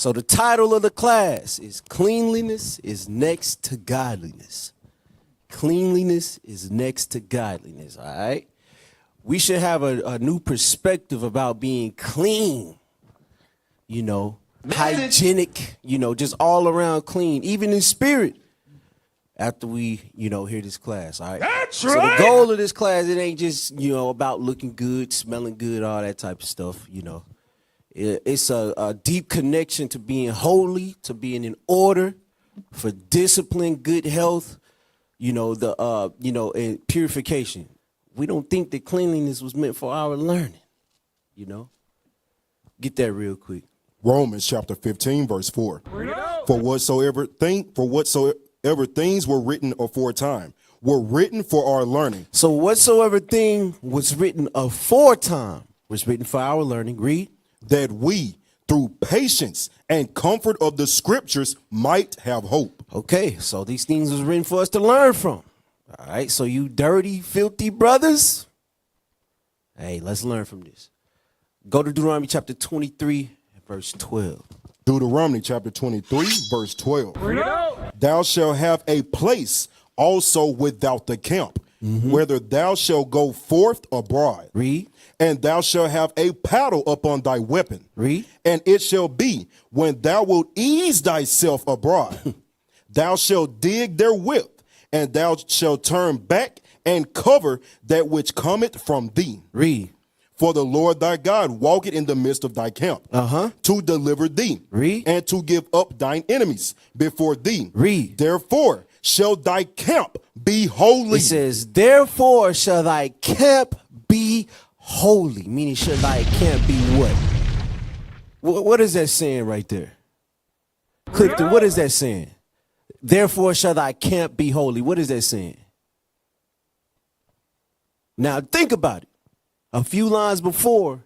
So the title of the class is Cleanliness is Next to Godliness. Cleanliness is next to godliness, all right? We should have a new perspective about being clean, you know, hygienic, you know, just all around clean, even in spirit, after we, you know, hear this class, all right? That's right. So right. the goal of this class, it ain't just, you know, about looking good, smelling good, all that type of stuff, you know. It's a deep connection to being holy, to being in order, for discipline, good health, you know, and purification. We don't think that cleanliness was meant for our learning, you know. Get that real quick. Romans chapter 15, verse 4. For whatsoever things were written aforetime were written for our learning. So whatsoever thing was written aforetime was written for our learning. Read. That we, through patience and comfort of the scriptures, might have hope. Okay, so these things was written for us to learn from. All right, so you dirty, filthy brothers, hey, let's learn from this. Go to Deuteronomy chapter 23, verse 12. Deuteronomy chapter 23, verse 12. Thou shalt have a place also without the camp, whether thou shalt go forth abroad. Read. And thou shalt have a paddle upon thy weapon. Read. And it shall be, when thou wilt ease thyself abroad, thou shalt dig therewith, and thou shalt turn back and cover that which cometh from thee. Read. For the Lord thy God walketh in the midst of thy camp, to deliver thee. Read. And to give up thine enemies before thee. Read. Therefore shall thy camp be holy. It says, therefore shall thy camp be holy, meaning shall thy camp be what? What is that saying right there? Clifton, what is that saying? Therefore shall thy camp be holy. What is that saying? Now think about it. A few lines before,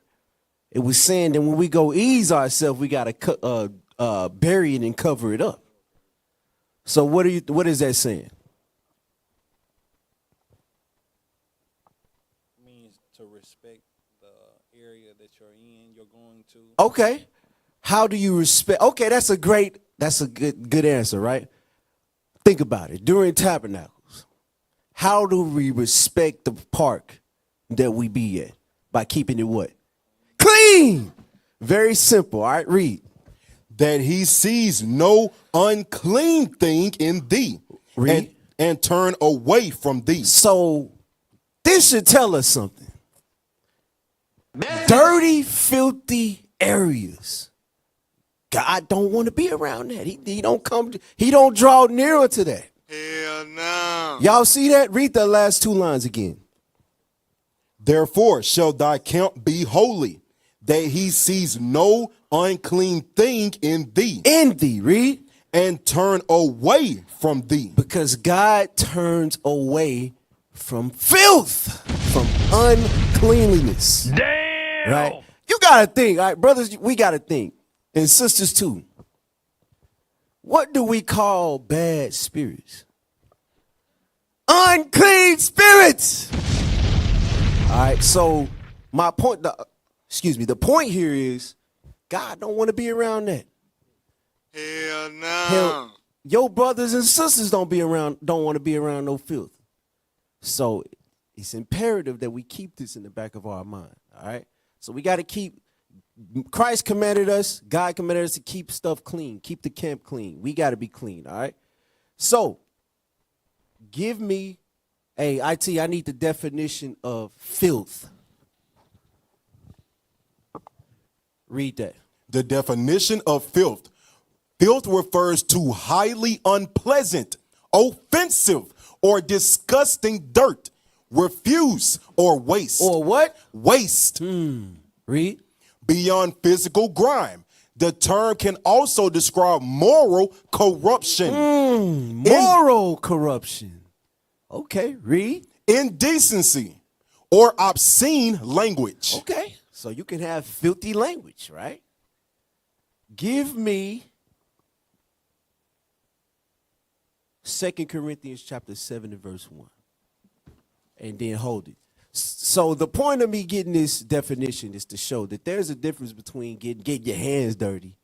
it was saying that when we go ease ourselves, we got to bury it and cover it up. So what is that saying? To respect the area that you're going to. Okay. How do you respect? Okay, that's a good answer, right? Think about it. During tabernacles, how do we respect the park that we be at? By keeping it what? Clean. Very simple. All right, read. That he sees no unclean thing in thee. Read. And turn away from thee. So this should tell us something. Dirty, filthy areas. God don't want to be around that. He don't draw nearer to that. Hell no. Y'all see that? Read the last two lines again. Therefore shall thy camp be holy, that he sees no unclean thing in thee. In thee, read. And turn away from thee. Because God turns away from filth, from uncleanliness. Damn. Right? You got to think, all right, brothers, we got to think. And sisters too. What do we call bad spirits? Unclean spirits. All right, so my point, the point here is God don't want to be around that. Hell no. Your brothers and sisters don't want to be around no filth. So it's imperative that we keep this in the back of our mind. All right. So we got to keep. Christ commanded us. God commanded us to keep stuff clean. Keep the camp clean. We got to be clean. All right. So give me IT. I need the definition of filth. Read that. The definition of filth. Filth refers to highly unpleasant, offensive, or disgusting dirt, refuse, or waste. Or what? Waste. Read. Beyond physical grime. The term can also describe moral corruption. Moral corruption. Okay, read. Indecency or obscene language. Okay, so you can have filthy language, right? Give me 2 Corinthians chapter 7 and verse 1. And then hold it. So the point of me getting this definition is to show that there's a difference between getting your hands dirty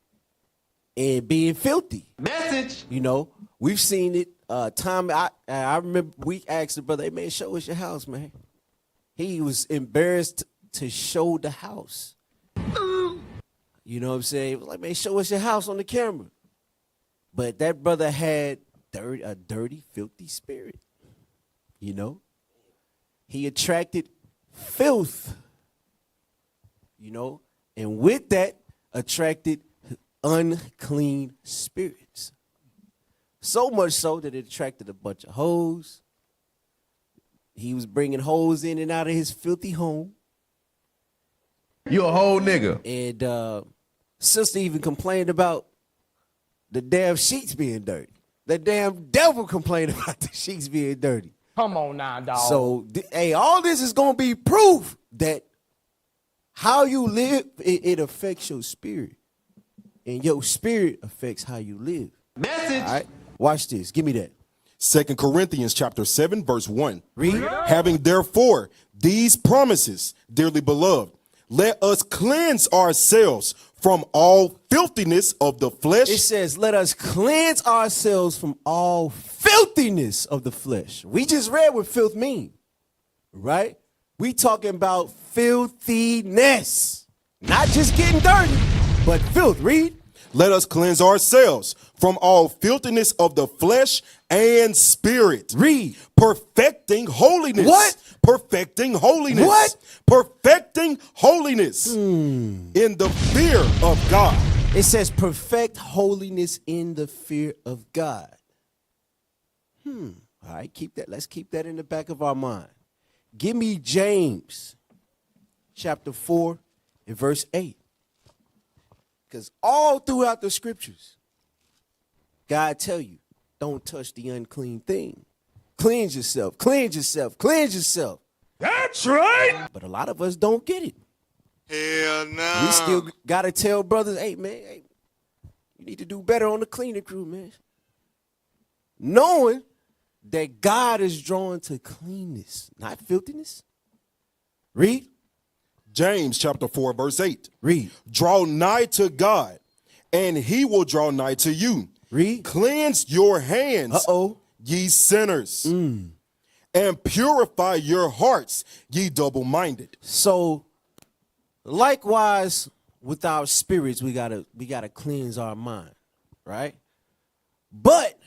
and being filthy. Message. You know, we've seen it. I remember we asked the brother, "Hey man, show us your house, man." He was embarrassed to show the house. You know what I'm saying? He was like, "Man, show us your house on the camera." But that brother had a dirty, filthy spirit. You know, he attracted filth. You know, and with that attracted unclean spirits. So much so that it attracted a bunch of hoes. He was bringing hoes in and out of his filthy home. You a whole nigga. And sister even complained about the damn sheets being dirty. The damn devil complained about the sheets being dirty. Come on now, dog. So, hey, all this is going to be proof that how you live, it affects your spirit. And your spirit affects how you live. Message. All right? Watch this. Give me that. 2 Corinthians chapter 7, verse 1. Read. Having therefore these promises, dearly beloved, let us cleanse ourselves from all filthiness of the flesh. It says, let us cleanse ourselves from all filthiness of the flesh. We just read what filth mean, right? We talking about filthiness. Not just getting dirty, but filth. Read. Let us cleanse ourselves from all filthiness of the flesh and spirit. Read. Perfecting holiness. What? Perfecting holiness. What? Perfecting holiness in the fear of God. It says perfect holiness in the fear of God. All right, keep that. Let's keep that in the back of our mind. Give me James chapter 4 and verse 8. Because all throughout the scriptures, God tell you, don't touch the unclean thing. Cleanse yourself, cleanse yourself, cleanse yourself. That's right. But a lot of us don't get it. Hell no. We still got to tell brothers, hey, man, hey, you need to do better on the cleaning crew, man. Knowing that God is drawn to cleanness, not filthiness. Read. James chapter 4, verse 8. Read. Draw nigh to God, and he will draw nigh to you. Read. Cleanse your hands, ye sinners, and purify your hearts, ye double-minded. So, likewise, with our spirits, we gotta cleanse our mind, right? But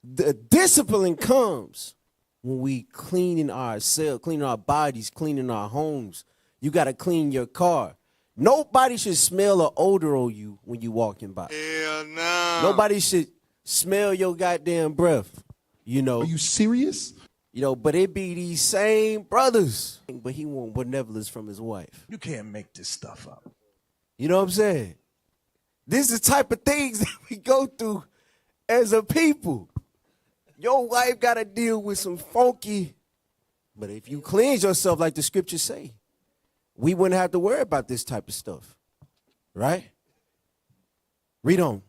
the discipline comes when we cleaning ourselves, cleaning our bodies, cleaning our homes. You gotta clean your car. Nobody should smell an odor on you when you walking by. Hell no. Nobody should smell your goddamn breath. You know. Are you serious? You know, but it be these same brothers. But he want benevolence from his wife. You can't make this stuff up. You know what I'm saying? This is the type of things that we go through as a people. Your wife got to deal with some funky. But if you cleanse yourself like the scriptures say, we wouldn't have to worry about this type of stuff. Right? Read on.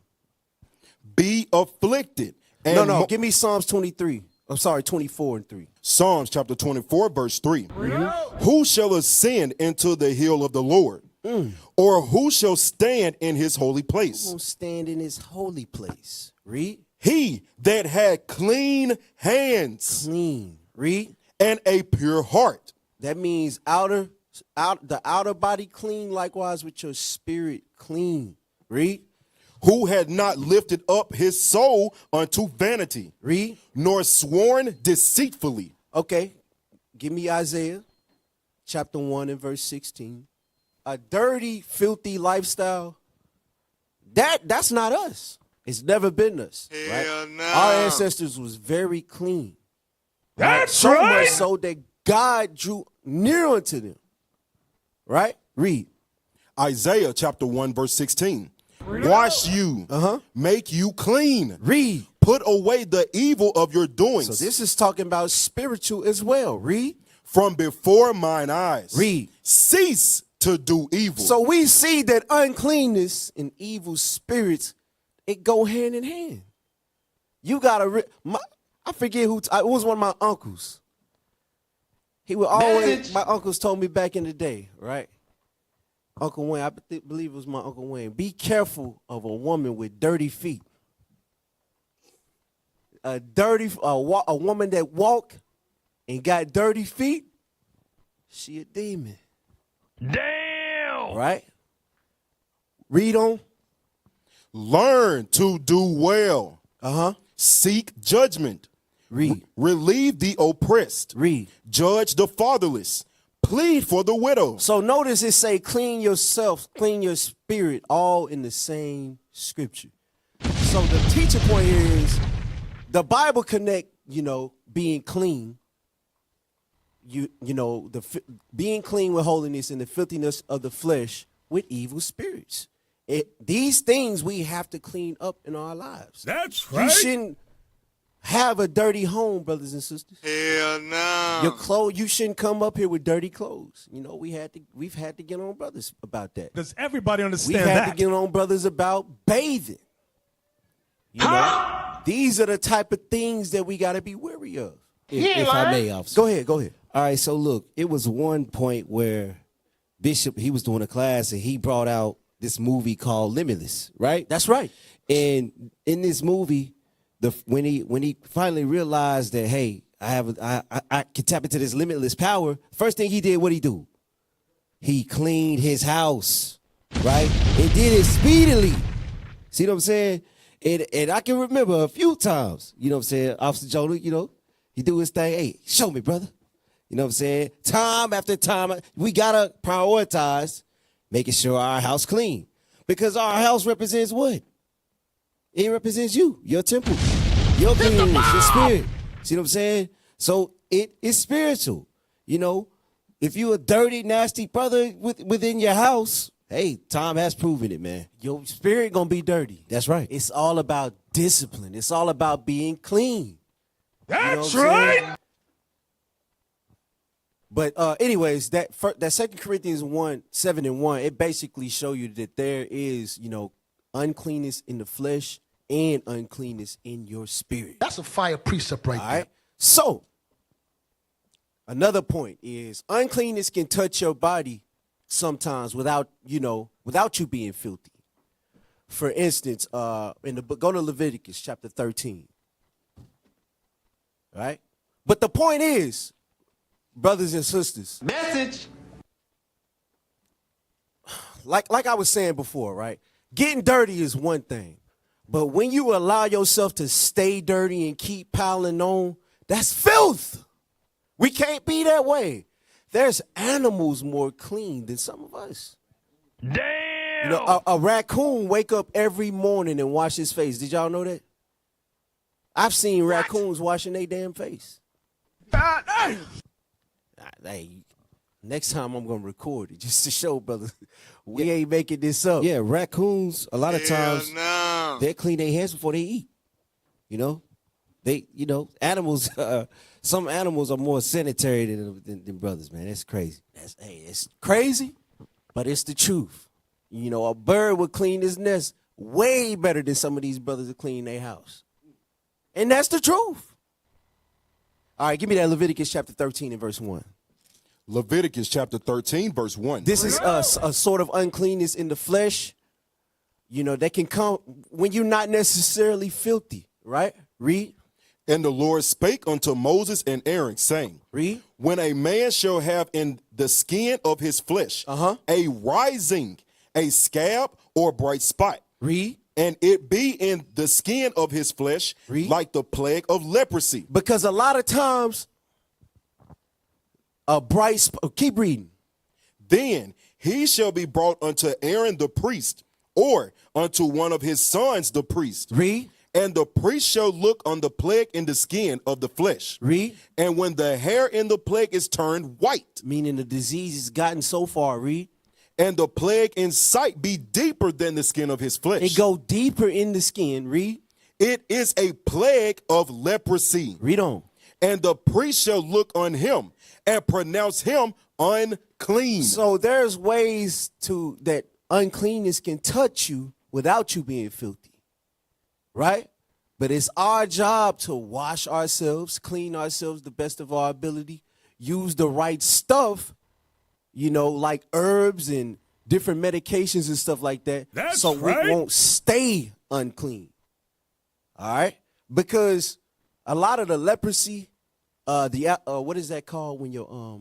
Be afflicted. And No, give me Psalms 23. I'm sorry, 24 and 3. Psalms chapter 24, verse 3. Who shall ascend into the hill of the Lord? Or who shall stand in his holy place? Who will stand in his holy place? Read. He that had clean hands. Clean. Read. And a pure heart. That means the outer body clean, likewise with your spirit clean. Read. Who had not lifted up his soul unto vanity. Read. Nor sworn deceitfully. Okay. Give me Isaiah chapter 1 and verse 16. A dirty, filthy lifestyle, that's not us. It's never been us. Hell Right? no. Our ancestors was very clean. That's so right. much so that God drew near unto them. Right? Read. Isaiah chapter 1, verse 16. Wash you, make you clean. Read. Put away the evil of your doings. So this is talking about spiritual as well. Read. From before mine eyes. Read. Cease to do evil. So we see that uncleanness and evil spirits, it go hand in hand. You gotta, I forget who, it was one of my uncles. He would always, my uncles told me back in the day, right? Uncle Wayne, I believe it was my Uncle Wayne. Be careful of a woman with dirty feet. A woman that walk and got dirty feet, she a demon. Damn. Right? Read on. Learn to do well. Uh-huh. Seek judgment. Read. Relieve the oppressed. Read. Judge the fatherless. Plead for the widow. So notice it say clean yourself, clean your spirit, all in the same scripture. So the teacher point here is the Bible connect, being clean, being clean with holiness and the filthiness of the flesh with evil spirits. These things we have to clean up in our lives. That's You right. shouldn't have a dirty home, brothers and sisters. Hell no. Your clothes, you shouldn't come up here with dirty clothes. We've had to get on brothers about that. Does everybody We've understand had that? to get on brothers about bathing. These are the type of things that we got to be wary of. If I may, officer. Go ahead. All right, so look, it was one point where Bishop, he was doing a class and he brought out this movie called Limitless, right? That's right. And in this movie, when he finally realized that, hey, I can tap into this limitless power, first thing he did, what'd he do? He cleaned his house, right? And did it speedily. See what I'm saying? And I can remember a few times, you know what I'm saying, Officer Jonah, he do his thing. Hey, show me, brother. You know what I'm saying? Time after time, we got to prioritize making sure our house clean. Because our house represents what? It represents you, your temple, your cleanness, your spirit. See what I'm saying? So it is spiritual. If you a dirty, nasty brother within your house, hey, time has proven it, man. Your spirit going to be dirty. That's right. It's all about discipline. It's all about being clean. That's what I'm right. saying? But anyways, that 2 Corinthians 1:7-1, it basically show you that there is, uncleanness in the flesh and uncleanness in your spirit. That's a fire precept right All there. right. So another point is uncleanness can touch your body sometimes without you being filthy. For instance, go to Leviticus chapter 13. All right. But the point is, brothers and sisters, Message. like I was saying before, right? Getting dirty is one thing. But when you allow yourself to stay dirty and keep piling on, that's filth. We can't be that way. There's animals more clean than some of us. Damn. A raccoon wake up every morning and wash his face. Did y'all know that? I've seen raccoons washing their damn face. Hey, next time I'm going to record it just to show, brother, we ain't making this up. Yeah, raccoons, a lot of Hell times, no. they clean their hands before they eat. Animals, some animals are more sanitary than brothers, man. That's crazy. It's crazy, but it's the truth. A bird would clean his nest way better than some of these brothers that clean their house. And that's the truth. All right, give me that Leviticus chapter 13 and verse 1. Leviticus chapter 13, verse 1. This is a sort of uncleanness in the flesh, that can come when you're not necessarily filthy, right? Read. And the Lord spake unto Moses and Aaron, saying, Read. When a man shall have in the skin of his flesh a rising, a scab, or bright spot, Read. and it be in the skin of his flesh, Read. like the plague of leprosy. Because a lot of times, keep reading. Then he shall be brought unto Aaron the priest, or unto one of his sons the priest. Read. And the priest shall look on the plague in the skin of the flesh. Read. And when the hair in the plague is turned white, Meaning the disease has gotten so far. Read. and the plague in sight be deeper than the skin of his flesh, It go deeper in the skin. Read. it is a plague of leprosy. Read on. And the priest shall look on him and pronounce him unclean. So there's ways that uncleanness can touch you without you being filthy, right? But it's our job to wash ourselves, clean ourselves the best of our ability, use the right stuff, like herbs and different medications and stuff like that. That's so right. we won't stay unclean. All right? Because a lot of the leprosy, what is that called when your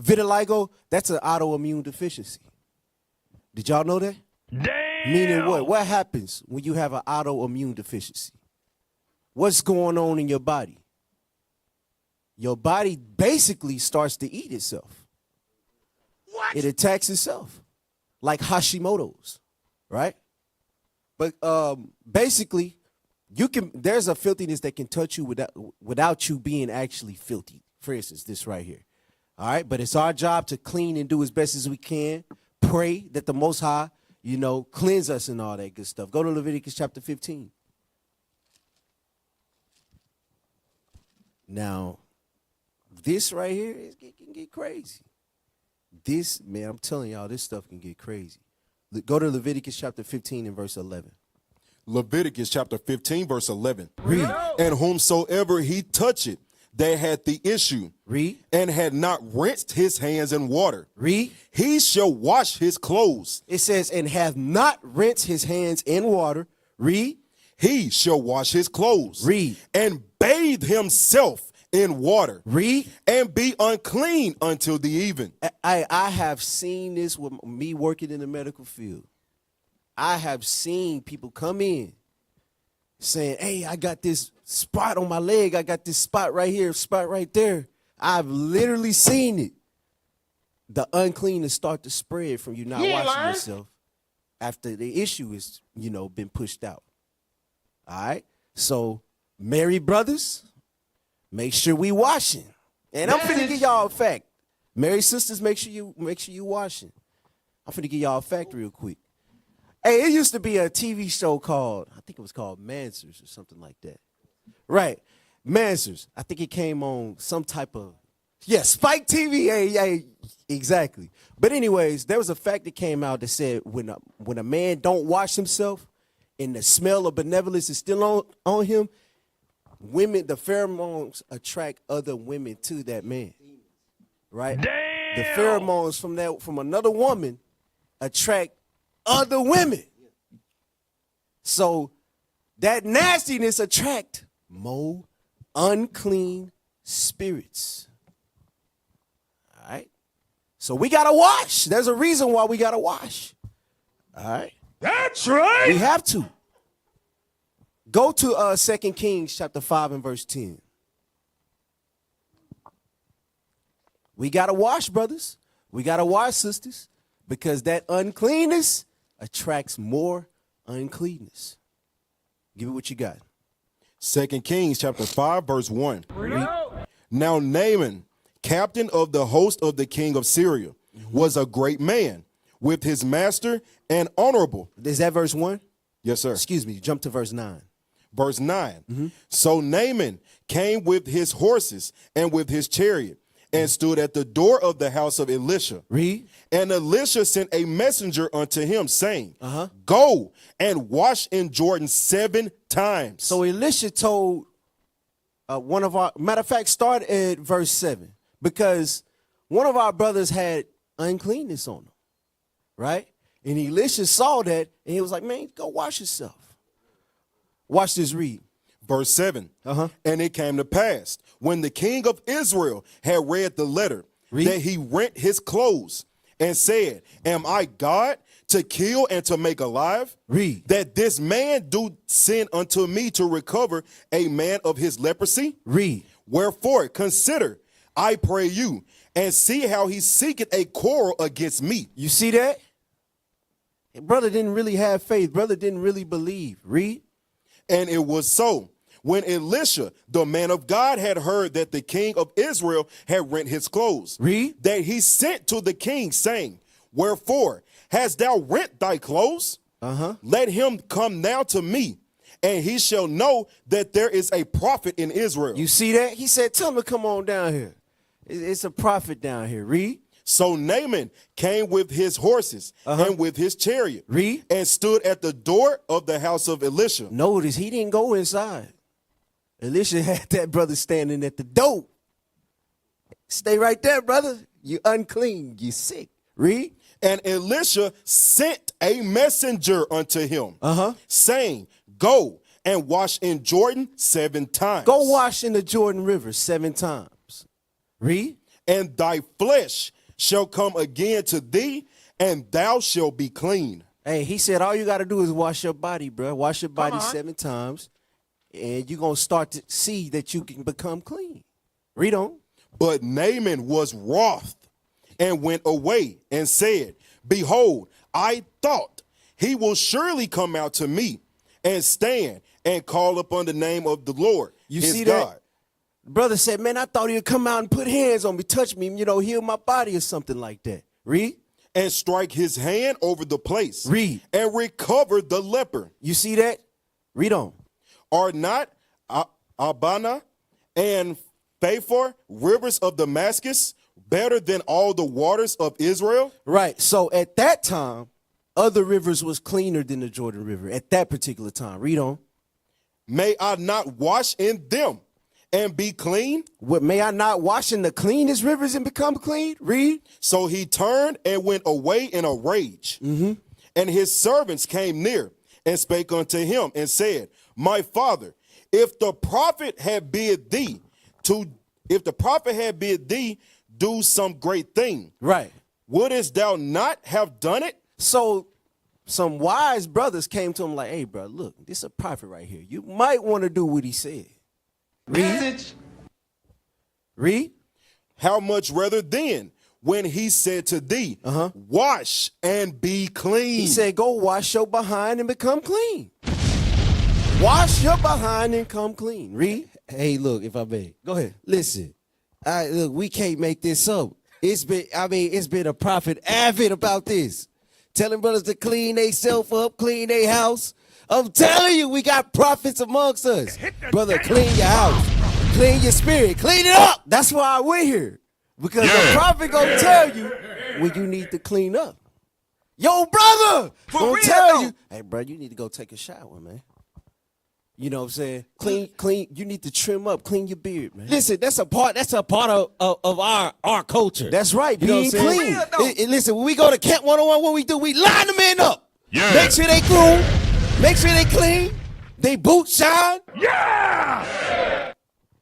vitiligo, that's an autoimmune deficiency. Did y'all know that? Damn. Meaning what? What happens when you have an autoimmune deficiency? What's going on in your body? Your body basically starts to eat itself. What? It attacks itself, like Hashimoto's, right? But basically, there's a filthiness that can touch you without you being actually filthy. For instance, this right here. All right, but it's our job to clean and do as best as we can. Pray that the Most High, cleanse us and all that good stuff. Go to Leviticus chapter 15. Now, this right here, it can get crazy. This, man, I'm telling y'all, this stuff can get crazy. Go to Leviticus chapter 15 and verse 11. Leviticus chapter 15, verse 11. Read. And whomsoever he toucheth that had the issue, Read. and had not rinsed his hands in water, Read. he shall wash his clothes. It says, and have not rinsed his hands in water. Read. He shall wash his clothes. Read. And bathe himself in water. Read. And be unclean until the even. I have seen this with me working in the medical field. I have seen people come in saying, hey, I got this spot on my leg. I got this spot right here, spot right there. I've literally seen it. The uncleanness start to spread from you not washing yourself after the issue is, been pushed out. All right? So, married brothers, make sure we washing. And I'm finna give y'all a fact. Married sisters, make sure you washing. I'm finna give y'all a fact real quick. Hey, it used to be a TV show called, I think it was called Mansers or something like that. Right. Mansers. I think it came on some type of, Spike TV. Hey, exactly. But anyways, there was a fact that came out that said when a man don't wash himself and the smell of benevolence is still on him, women, the pheromones attract other women to that man. Right? Damn. The pheromones from another woman attract other women. So that nastiness attract more unclean spirits. All right? So we got to wash. There's a reason why we got to wash. All right? That's right. We have to. Go to 2 Kings chapter 5 and verse 10. We got to wash, brothers. We got to wash, sisters, because that uncleanness attracts more uncleanness. Give it what you got. 2 Kings chapter 5, verse 1. Read. Now Naaman, captain of the host of the king of Syria, was a great man, with his master and honorable. Is that verse 1? Yes, sir. Excuse me, jump to verse 9. Verse 9. So Naaman came with his horses and with his chariot, and stood at the door of the house of Elisha. Read. And Elisha sent a messenger unto him, saying, Go and wash in Jordan 7 times. So Elisha told one of our, matter of fact, start at verse 7, because one of our brothers had uncleanness on him, right? And Elisha saw that, and he was like, man, go wash yourself. Watch this, read. Verse 7. And it came to pass, when the king of Israel had read the letter, that he rent his clothes and said, Am I God to kill and to make alive? Read. That this man do send unto me to recover a man of his leprosy? Read. Wherefore, consider, I pray you, and see how he seeketh a quarrel against me. You see that? Brother didn't really have faith. Brother didn't really believe. Read. And it was so, when Elisha, the man of God, had heard that the king of Israel had rent his clothes, Read. that he sent to the king, saying, Wherefore hast thou rent thy clothes? Let him come now to me, and he shall know that there is a prophet in Israel. You see that? He said, tell him to come on down here. It's a prophet down here. Read. So Naaman came with his horses and with his chariot, Read. and stood at the door of the house of Elisha. Notice he didn't go inside. Elisha had that brother standing at the door. Stay right there, brother. You unclean. You sick. Read. And Elisha sent a messenger unto him, Uh-huh. saying, Go and wash in Jordan 7 times. Go wash in the Jordan River 7 times. Read. And thy flesh shall come again to thee, and thou shalt be clean. Hey, he said all you got to do is wash your body, bro. Wash your body 7 times, and you're going to start to see that you can become clean. Read on. But Naaman was wroth and went away and said, Behold, I thought he will surely come out to me and stand and call upon the name of the Lord, You his see God. that? Brother said, man, I thought he'd come out and put hands on me, touch me, heal my body or something like that. Read. And strike his hand over the place. Read. And recover the leper. You see that? Read on. Are not Abana and Phaphar, rivers of Damascus, better than all the waters of Israel? Right. So at that time, other rivers was cleaner than the Jordan River at that particular time. Read on. May I not wash in them and be clean? What, may I not wash in the cleanest rivers and become clean? Read. So he turned and went away in a rage. Mm-hmm. And his servants came near and spake unto him and said, My father, if the prophet had bid thee do some great thing, Right. wouldest thou not have done it? So some wise brothers came to him like, hey, bro, look, this is a prophet right here. You might want to do what he said. Read. Read. How much rather then when he said to thee, wash and be clean? He said, go wash your behind and become clean. Wash your behind and come clean. Read. Hey, look, if I may. Go ahead. Listen, look, we can't make this up. It's been a prophet avid about this. Telling brothers to clean themselves up, clean their house. I'm telling you, we got prophets amongst us. Brother, clean your house. Clean your spirit. Clean it up. That's why we're here. Because the prophet gonna tell you when you need to clean up. Yo, brother, gonna tell you, hey, bro, you need to go take a shower, man. You know what I'm saying? Clean. You need to trim up, clean your beard, man. Listen, that's a part of our culture. That's right, You know being what I'm clean. saying? Listen, when we go to Camp 101, what we do, we line the men up. Yeah. Make sure they groom. Make sure they clean. They boots shine.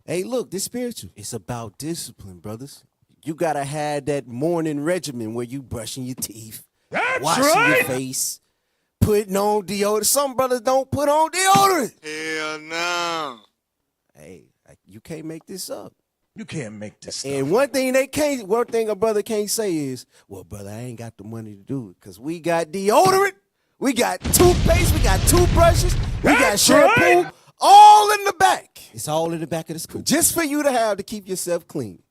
Hey, look, this spiritual. It's about discipline, brothers. You gotta have that morning regimen where you brushing your teeth, washing your face, putting on deodorant. Some brothers don't put on deodorant. Hell no. Hey, you can't make this up. You can't make this stuff. And one thing a brother can't say is, well, brother, I ain't got the money to do it. Because we got deodorant, we got toothpaste, we got toothbrushes, we got shampoo, all in the back. It's all in the back of the school. Just for you to have to keep yourself clean.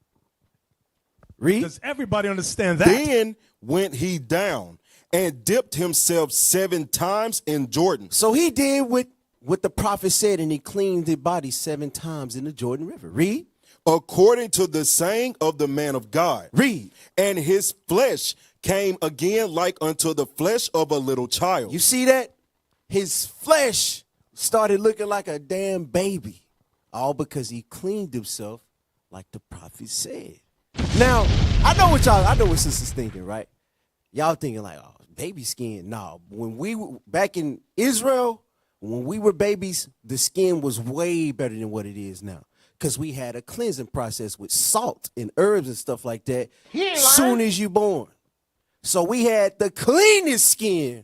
Read. Does everybody understand that? Then went he down and dipped himself 7 times in Jordan. So he did what the prophet said, and he cleaned his body 7 times in the Jordan River. Read. According to the saying of the man of God. Read. And his flesh came again like unto the flesh of a little child. You see that? His flesh started looking like a damn baby. All because he cleaned himself like the prophet said. Now, I know what sisters thinking, right? Y'all thinking like, oh, baby skin. No, when we were back in Israel, when we were babies, the skin was way better than what it is now. Because we had a cleansing process with salt and herbs and stuff like that soon as you born. So we had the cleanest skin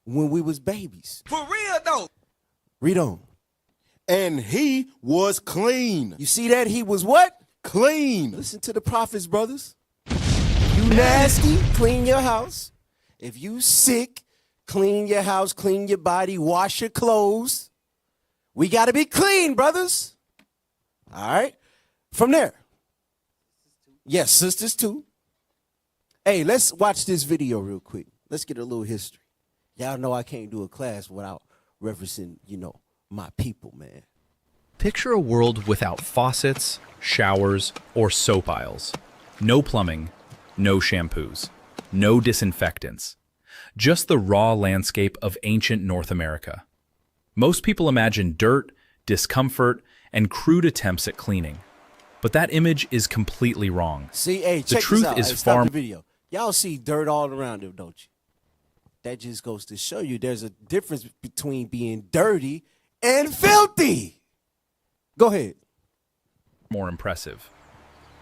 when we was babies. For real, though. Read on. And he was clean. You see that? He was what? Clean. Listen to the prophets, brothers. If you nasty, clean your house. If you sick, clean your house, clean your body, wash your clothes. We got to be clean, brothers. All right? From there. Yes, sisters too. Hey, let's watch this video real quick. Let's get a little history. Y'all know I can't do a class without referencing, my people, man. Picture a world without faucets, showers, or soap aisles. No plumbing, no shampoos, no disinfectants. Just the raw landscape of ancient North America. Most people imagine dirt, discomfort, and crude attempts at cleaning. But that image is completely wrong. See, hey, check truth this out. is Hey, stop far- the video. Y'all see dirt all around them, don't you? That just goes to show you there's a difference between being dirty and filthy. Go ahead. More impressive.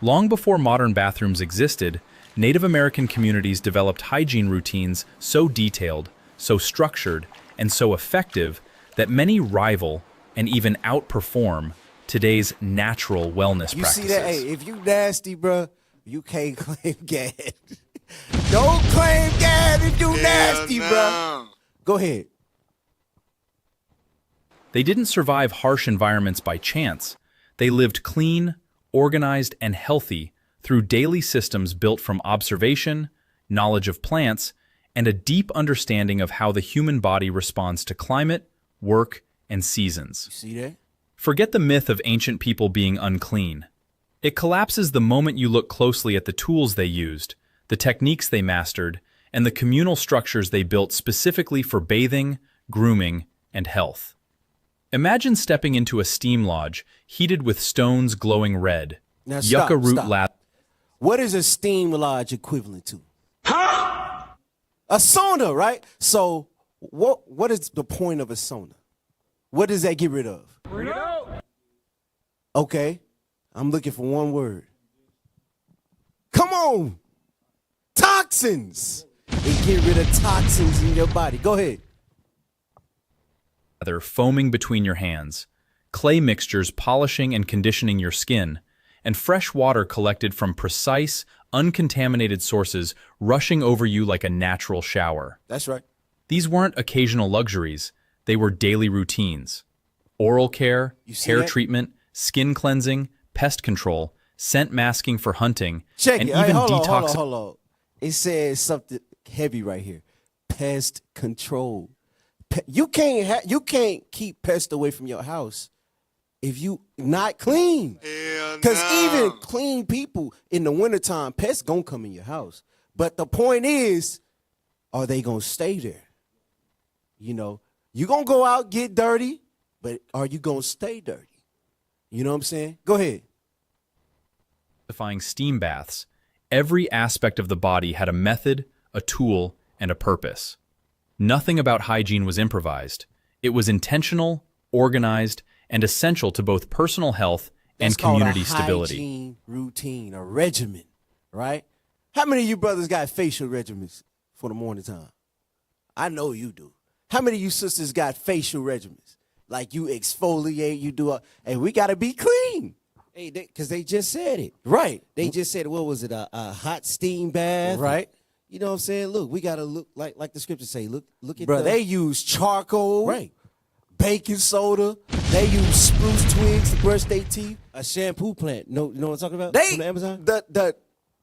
Long before modern bathrooms existed, Native American communities developed hygiene routines so detailed, so structured, and so effective that many rival and even outperform today's natural wellness You practices. see that? Hey, if you nasty, bruh, you can't claim Gad. Don't claim Gad if you nasty, no. bruh. Go ahead. They didn't survive harsh environments by chance. They lived clean, organized, and healthy through daily systems built from observation, knowledge of plants, and a deep understanding of how the human body responds to climate, work, and seasons. You see that? Forget the myth of ancient people being unclean. It collapses the moment you look closely at the tools they used, the techniques they mastered, and the communal structures they built specifically for bathing, grooming, and health. Imagine stepping into a steam lodge heated with stones glowing red, Now yucca stop, root stop. lather. What is a steam lodge equivalent to? Huh? A sauna, right? So what is the point of a sauna? What does that get rid of? Bring it out. Okay. I'm looking for one word. Come on. Toxins. It get rid of toxins in your body. Go ahead. Foaming between your hands, clay mixtures polishing and conditioning your skin, and fresh water collected from precise, uncontaminated sources rushing over you like a natural shower. That's right. These weren't occasional luxuries, they were daily routines. Oral care, see hair that? treatment, skin cleansing, pest control, scent masking for hunting, Check and it. Hey, even hold on, detox. hold on. It says something heavy right here. Pest control. You can't keep pests away from your house if you not clean. Hell Because no. even clean people in the wintertime, pests gonna come in your house. But the point is, are they gonna stay there? You know, you gonna go out, get dirty, but are you gonna stay dirty? You know what I'm saying? Go ahead. Steam baths, every aspect of the body had a method, a tool, and a purpose. Nothing about hygiene was improvised. It was intentional, organized, and essential to both personal health and That's called community a stability. hygiene routine, a regimen, right? How many of you brothers got facial regimens for the morning time? I know you do. How many of you sisters got facial regimens? Like you exfoliate, you do hey, we gotta be clean. Hey, because they just said it. Right. They just said, what was it, a hot steam bath? Right. You know what I'm saying? Look, we got to look like the scriptures say. Look at Bro, the... they use charcoal, Right. baking soda, they use spruce twigs to brush their teeth. A shampoo plant. No, you know what I'm talking about? They From the Amazon?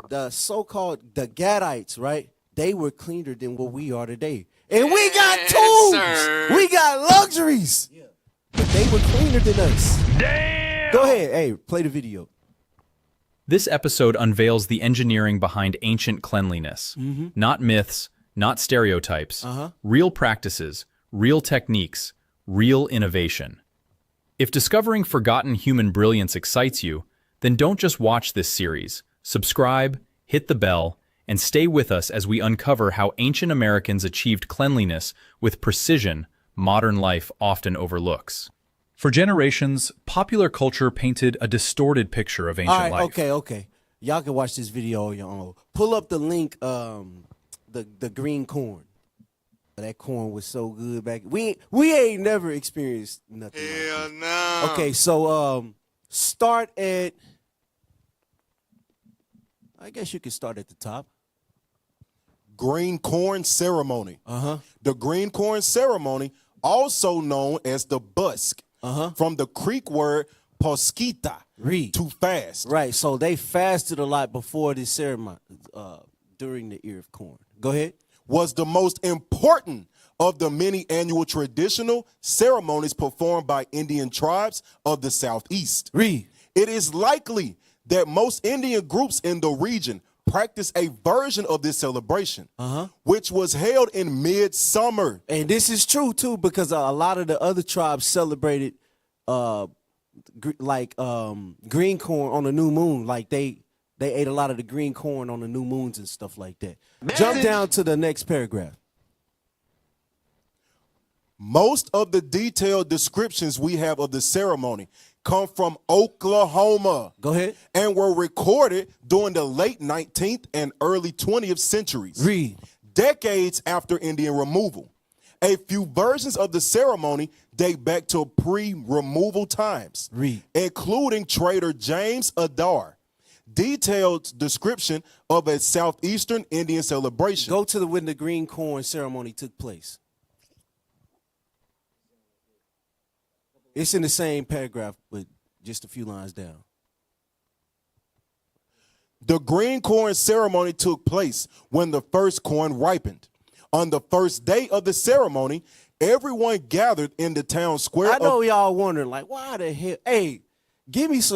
the so-called the Gadites, right? They were cleaner than what we are today. And we got tools. sir. We got luxuries. Yeah. But they were cleaner than us. Damn. Go ahead. Hey, play the video. This episode unveils the engineering behind ancient cleanliness. Not myths, not stereotypes. Real practices, real techniques, real innovation. If discovering forgotten human brilliance excites you, then don't just watch this series. Subscribe, hit the bell, and stay with us as we uncover how ancient Americans achieved cleanliness with precision modern life often overlooks. For generations, popular culture painted a distorted picture of ancient All right, life. okay. Y'all can watch this video on your own. Pull up the link, the green corn. That corn was so good back. We ain't never experienced nothing like Hell this. no. Okay, so start at. I guess you could start at the top. Green corn ceremony. The green corn ceremony, also known as the busk, from the Greek word poskita, Read. to fast. Right, so they fasted a lot before this ceremony, during the ear of corn. Go ahead. Was the most important of the many annual traditional ceremonies performed by Indian tribes of the Southeast. Read. It is likely that most Indian groups in the region practice a version of this celebration, which was held in midsummer. And this is true too, because a lot of the other tribes celebrated green corn on the new moon. Like they They ate a lot of the green corn on the new moons and stuff like that. Jump down to the next paragraph. Most of the detailed descriptions we have of the ceremony come from Oklahoma. Go ahead. And were recorded during the late 19th and early 20th centuries. Read. Decades after Indian removal. A few versions of the ceremony date back to pre-removal times. Read. Including Trader James Adar. Detailed description of a southeastern Indian celebration. Go to when the green corn ceremony took place. It's in the same paragraph, but just a few lines down. The green corn ceremony took place when the first corn ripened. On the first day of the ceremony, everyone gathered in the town square. I know y'all wondering, like, why the hell? Hey,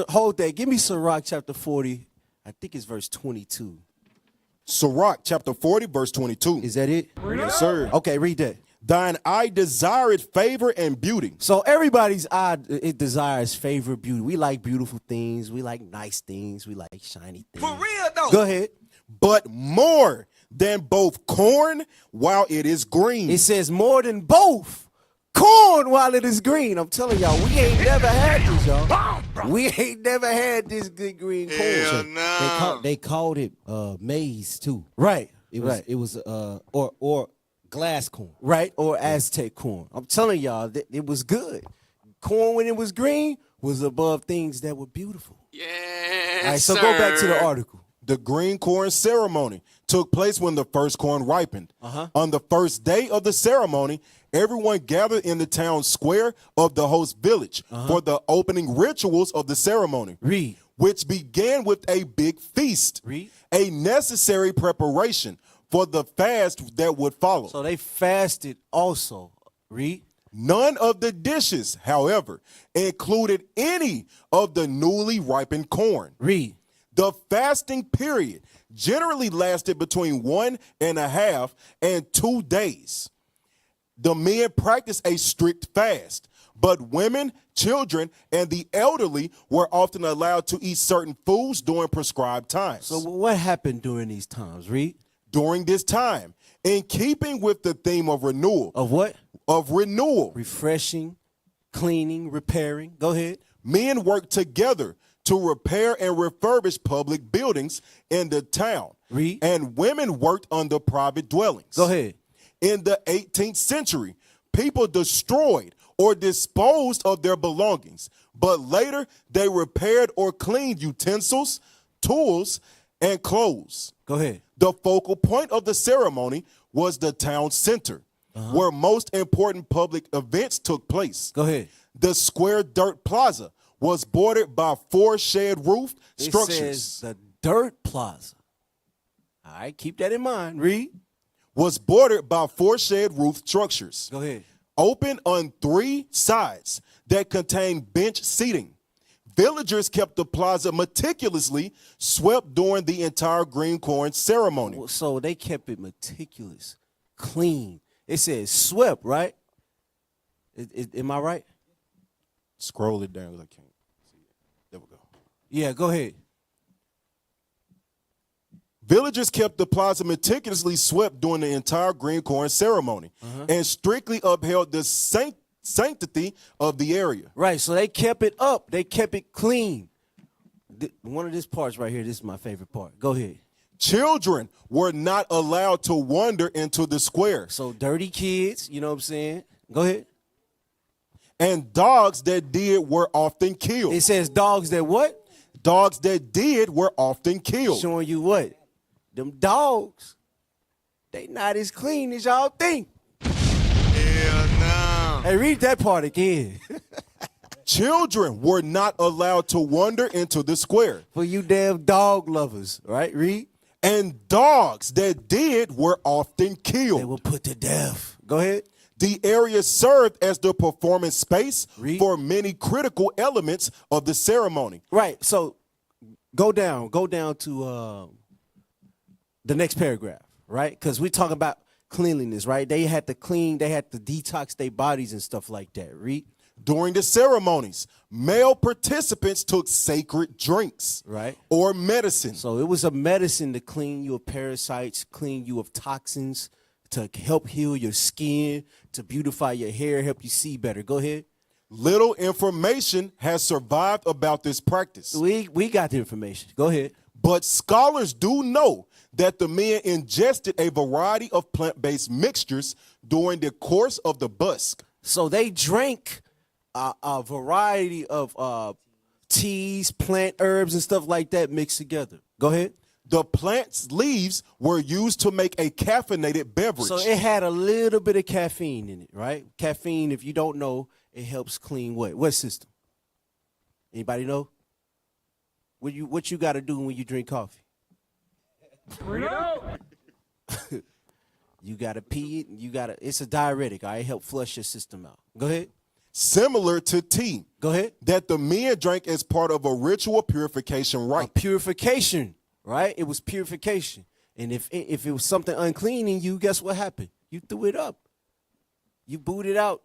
hold that. Give me Sirach chapter 40. I think it's verse 22. Sirach chapter 40, verse 22. Is that it? Yes, sir. Okay, read that. Thine eye desired favor and beauty. So everybody's eye, it desires favor, beauty. We like beautiful things. We like nice things. We like shiny things. For real though. Go ahead. But more than both corn while it is green. It says more than both corn while it is green. I'm telling y'all, we ain't never had this, y'all. We ain't never had this good green corn. Hell no. They called it maize too. Right. It was or glass corn. Right, or Aztec corn. I'm telling y'all, it was good. Corn when it was green was above things that were beautiful. Yes, All right, so go back to the article. The green corn ceremony took place when the first corn ripened. On the first day of the ceremony, everyone gathered in the town square of the host village for the opening rituals of the ceremony. Read. Which began with a big feast. Read. A necessary preparation for the fast that would follow. So they fasted also. Read. None of the dishes, however, included any of the newly ripened corn. Read. The fasting period generally lasted between 1.5 and 2 days. The men practiced a strict fast, but women, children, and the elderly were often allowed to eat certain foods during prescribed times. So what happened during these times? Read. During this time, in keeping with the theme of renewal, Of what? of renewal, Refreshing, cleaning, repairing. Go ahead. men worked together to repair and refurbish public buildings in the town. Read. And women worked on the private dwellings. Go ahead. In the 18th century, people destroyed or disposed of their belongings, but later they repaired or cleaned utensils, tools, and clothes. Go ahead. The focal point of the ceremony was the town center, where most important public events took place. Go ahead. The square dirt plaza was bordered by 4 shed roof It structures. says the Dirt Plaza. All right, keep that in mind. Read. Was bordered by 4 shed roof structures. Go ahead. Open on 3 sides that contained bench seating. Villagers kept the plaza meticulously swept during the entire green corn ceremony. So they kept it meticulous, clean. It says swept, right? Am I right? Scroll it down because I can't see it. There we go. Yeah, go ahead. Villagers kept the plaza meticulously swept during the entire green corn ceremony and strictly upheld the sanctity of the area. Right, so they kept it up. They kept it clean. One of these parts right here, this is my favorite part. Go ahead. Children were not allowed to wander into the square. So dirty kids, you know what I'm saying? Go ahead. And dogs that did were often killed. It says dogs that what? Dogs that did were often killed. Showing you what? Them dogs, they not as clean as y'all think. Hell no. Hey, read that part again. Children were not allowed to wander into the square. For you damn dog lovers, right? Read. And dogs that did were often They killed. were put to death. Go ahead. The area served as the performance space Read. for many critical elements of the ceremony. Right. So go down to the next paragraph, right? Because we talking about cleanliness, right? They had to clean, they had to detox their bodies and stuff like that. Read. During the ceremonies, male participants took sacred drinks, Right. or medicine. So it was a medicine to clean you of parasites, clean you of toxins, to help heal your skin, to beautify your hair, help you see better. Go ahead. Little information has survived about this practice, We got the information. Go ahead. but scholars do know that the men ingested a variety of plant-based mixtures during the course of the busk. So they drank a variety of teas, plant herbs, and stuff like that mixed together. Go ahead. The plant's leaves were used to make a caffeinated beverage. So it had a little bit of caffeine in it, right? Caffeine, if you don't know, it helps clean what? What system? Anybody know? What you got to do when you drink coffee? You got to pee it, and it's a diuretic, all right? Help flush your system out. Go ahead. Similar to tea, Go ahead. that the men drank as part of a ritual purification rite. Purification, right? It was purification. And if it was something unclean in you, guess what happened? You threw it up. You booed it out.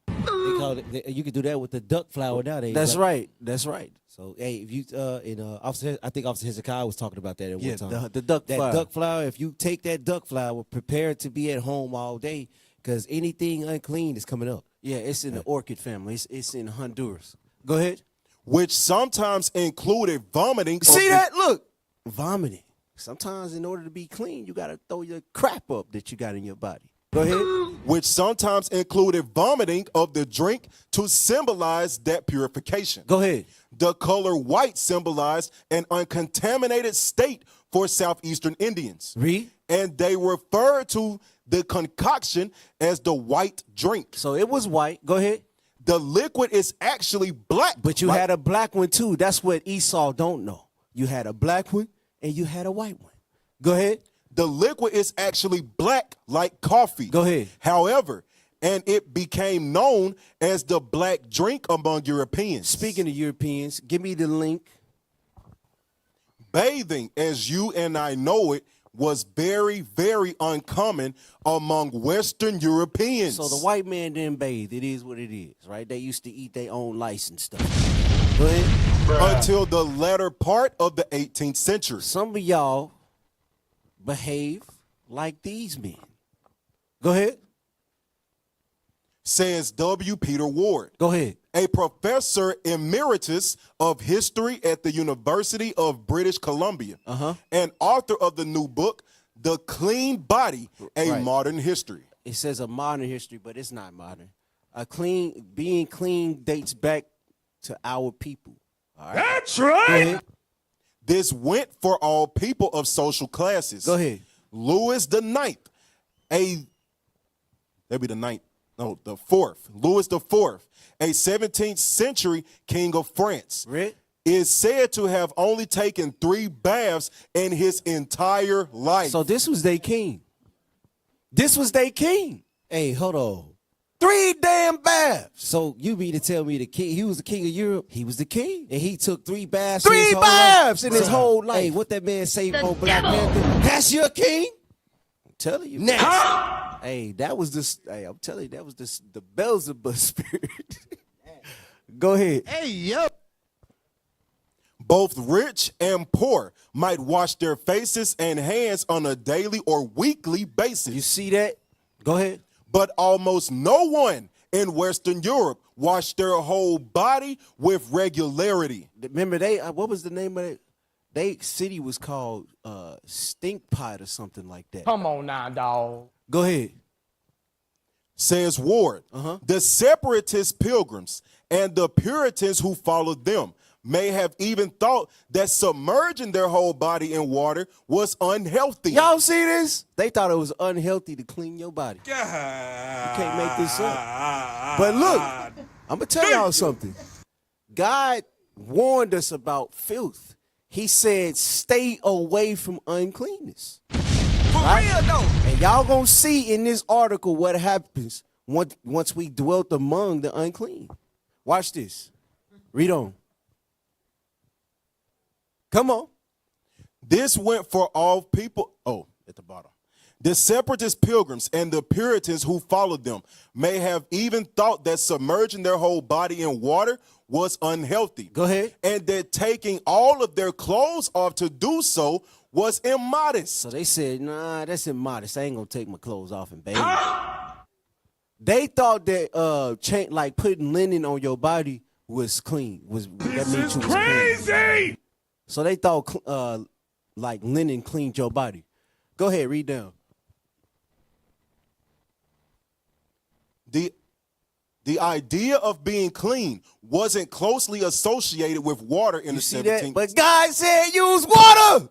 They call it, you could do that with the duck flour nowadays. That's right. That's right. So hey, if you I think Officer Hezekiah was talking about that at Yeah, one time. the duck that flour. duck flour. If you take that duck flour, prepare to be at home all day, because anything unclean is coming up. Yeah, it's in the orchid family. It's in Honduras. Go ahead. Which sometimes included vomiting. of See the- that? Look, vomiting. Sometimes in order to be clean, you got to throw your crap up that you got in your body. Go ahead. Which sometimes included vomiting of the drink to symbolize that purification. Go ahead. The color white symbolized an uncontaminated state for Southeastern Indians. Read. And they referred to the concoction as the white drink. So it was white. Go ahead. The liquid is actually black. But you like- had a black one too. That's what Esau don't know. You had a black one and you had a white one. Go ahead. The liquid is actually black like coffee. Go ahead. However, and it became known as the black drink among Europeans. Speaking of Europeans, give me the link. Bathing, as you and I know it, was very, very uncommon among Western Europeans. So the white man didn't bathe. It is what it is, right? They used to eat their own lice and stuff. Go ahead. Until the latter part of the 18th century. Some of y'all behave like these men. Go ahead. Says W. Peter Ward, Go ahead. a professor emeritus of history at the University of British Columbia, and author of the new book, The Clean Body, A Right. Modern History. It says a modern history, but it's not modern. Being clean dates back to our people. All right. That's Go right. ahead. This went for all people of social classes. Go ahead. Louis the Ninth, the fourth. Louis the Fourth, a 17th century king of France, Read. is said to have only taken 3 baths in his entire life. So this was their king. This was their king. Hey, hold on. 3 damn baths. So you mean to tell me the king? He was the king of Europe. He was the king. And he took 3 baths. 3 in his whole baths life. in his whole life. Hey, what that man say on Black Panther? That's your king. I'm telling you. Next. Hey, that was this. Hey, I'm telling you, that was this the Beelzebub spirit. Go ahead. Both rich and poor might wash their faces and hands on a daily or weekly basis. You see that? Go ahead. But almost no one in Western Europe washed their whole body with regularity. Remember they? What was the name of it? They city was called Stink Pot or something like that. Come on now, dog. Go ahead. Says Ward, the separatist pilgrims and the Puritans who followed them may have even thought that submerging their whole body in water was unhealthy. Y'all see this? They thought it was unhealthy to clean your body. You can't make this up. But look, I'm going to tell y'all something. God warned us about filth. He said, stay away from uncleanness. Right? And y'all going to see in this article what happens once we dwelt among the unclean. Watch this. Read on. Come on. This went for all people. Oh, at the bottom. The separatist pilgrims and the Puritans who followed them may have even thought that submerging their whole body in water was unhealthy. Go ahead. And that taking all of their clothes off to do so was immodest. So they said, nah, that's immodest. I ain't gonna take my clothes off and bathe. They thought that like putting linen on your body was clean. That means you was crazy. So they thought like linen cleaned your body. Go ahead, read down. The idea of being clean wasn't closely associated with water in the 17th. But God said use water.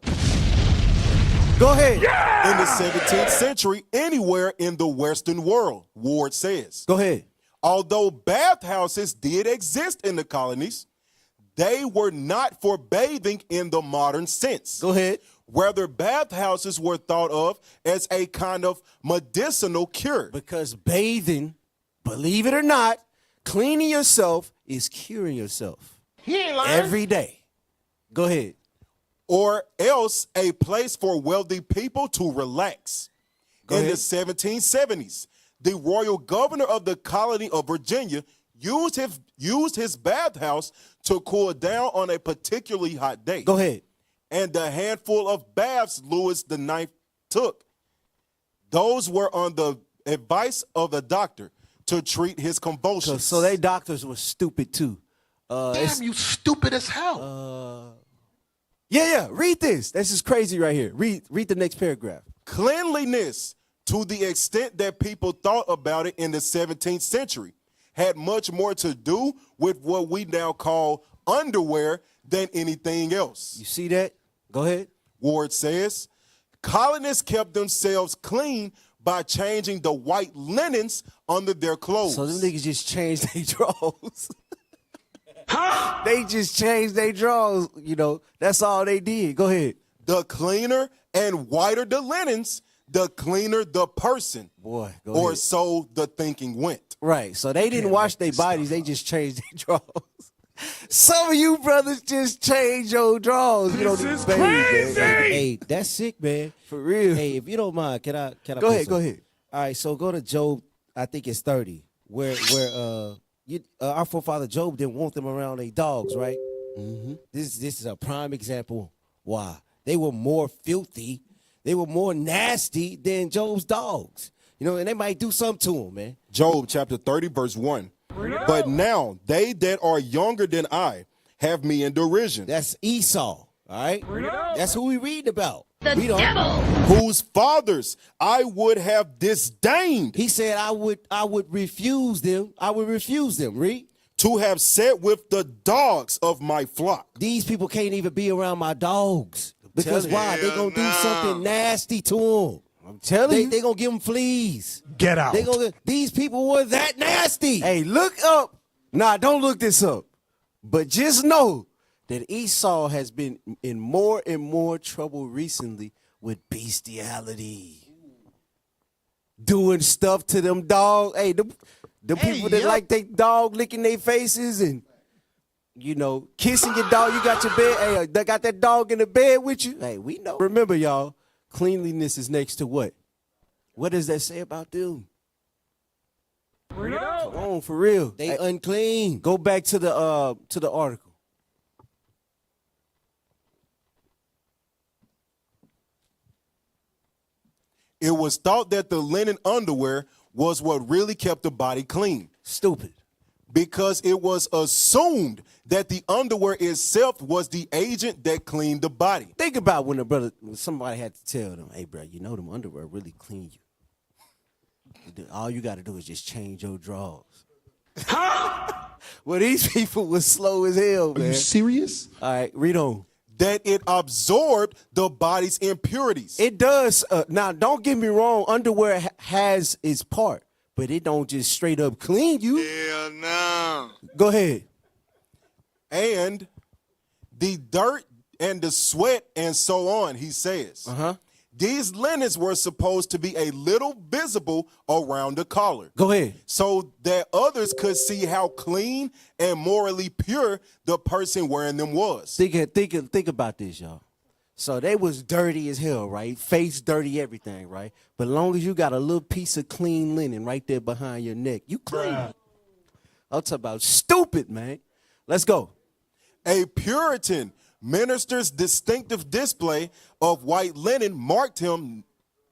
Go ahead. In the 17th century, anywhere in the Western world, Ward says. Go ahead. Although bathhouses did exist in the colonies, they were not for bathing in the modern sense. Go ahead. Whether bathhouses were thought of as a kind of medicinal cure. Because bathing, believe it or not, cleaning yourself is curing yourself. Every day. Go ahead. Or else a place for wealthy people to relax. Go in ahead. the 1770s, the royal governor of the colony of Virginia used his bathhouse to cool down on a particularly hot day. Go ahead. And the handful of baths Louis IX took, those were on the advice of the doctor to treat his convulsions. So they doctors were stupid too. Damn, you stupid as hell. Yeah. Read this. This is crazy right here. Read the next paragraph. Cleanliness, to the extent that people thought about it in the 17th century, had much more to do with what we now call underwear than anything else. You see that? Go ahead. Ward says, colonists kept themselves clean by changing the white linens under their clothes. So them niggas just changed their drawers. They just changed their drawers. You know, that's all they did. Go ahead. The cleaner and whiter the linens, the cleaner the person. Boy, go or ahead. so the thinking went. Right. So they didn't wash their bodies. They just changed their drawers. Some of you brothers just change your drawers. You don't need to bathe, man. Hey, that's sick, man. For real. Hey, if you don't mind, can I Go put ahead. Go something? ahead. All right, so go to Job. I think it's 30, where our forefather Job didn't want them around their dogs, right? Mm-hmm. This is a prime example. Why they were more filthy, they were more nasty than Job's dogs. You know, and they might do something to him, man. Job chapter 30, verse 1. But now they that are younger than I have me in derision. That's Esau. All right, that's who we read about. The We don't- devil. Whose fathers I would have disdained He said, "I would refuse them. I would refuse them." Read. to have sat with the dogs of my flock. These people can't even be around my dogs because telling you. why? They gonna do something nasty to them. I'm telling you. They gonna give them fleas. Get out. These people were that nasty. Hey, look up. Nah, don't look this up. But just know that Esau has been in more and more trouble recently with bestiality. Doing stuff to them dogs. Hey, the people that like they dog licking their faces and, you know, kissing your dog. You got your bed. Hey, they got that dog in the bed with you. Hey, we know. Remember, y'all, cleanliness is next to what? What does that say about them? Come on, for real. They Hey, unclean. go back to the article. It was thought that the linen underwear was what really kept the body clean, Stupid. because it was assumed that the underwear itself was the agent that cleaned the body. Think about when somebody had to tell them, hey, bro, you know them underwear really clean you. All you got to do is just change your drawers. Well, these people was slow as hell, man. serious? All right, read on. That it absorbed the body's impurities. It does. Now, don't get me wrong. Underwear has its part, but it don't just straight up clean you. Hell no. Go ahead. And the dirt and the sweat and so on, he says. These linens were supposed to be a little visible around the collar, Go ahead. so that others could see how clean and morally pure the person wearing them was. Think about this, y'all. So they was dirty as hell, right? Face dirty, everything, right? But as long as you got a little piece of clean linen right there behind your neck, you clean. I'm talking about stupid, man. Let's go. A Puritan minister's distinctive display of white linen marked him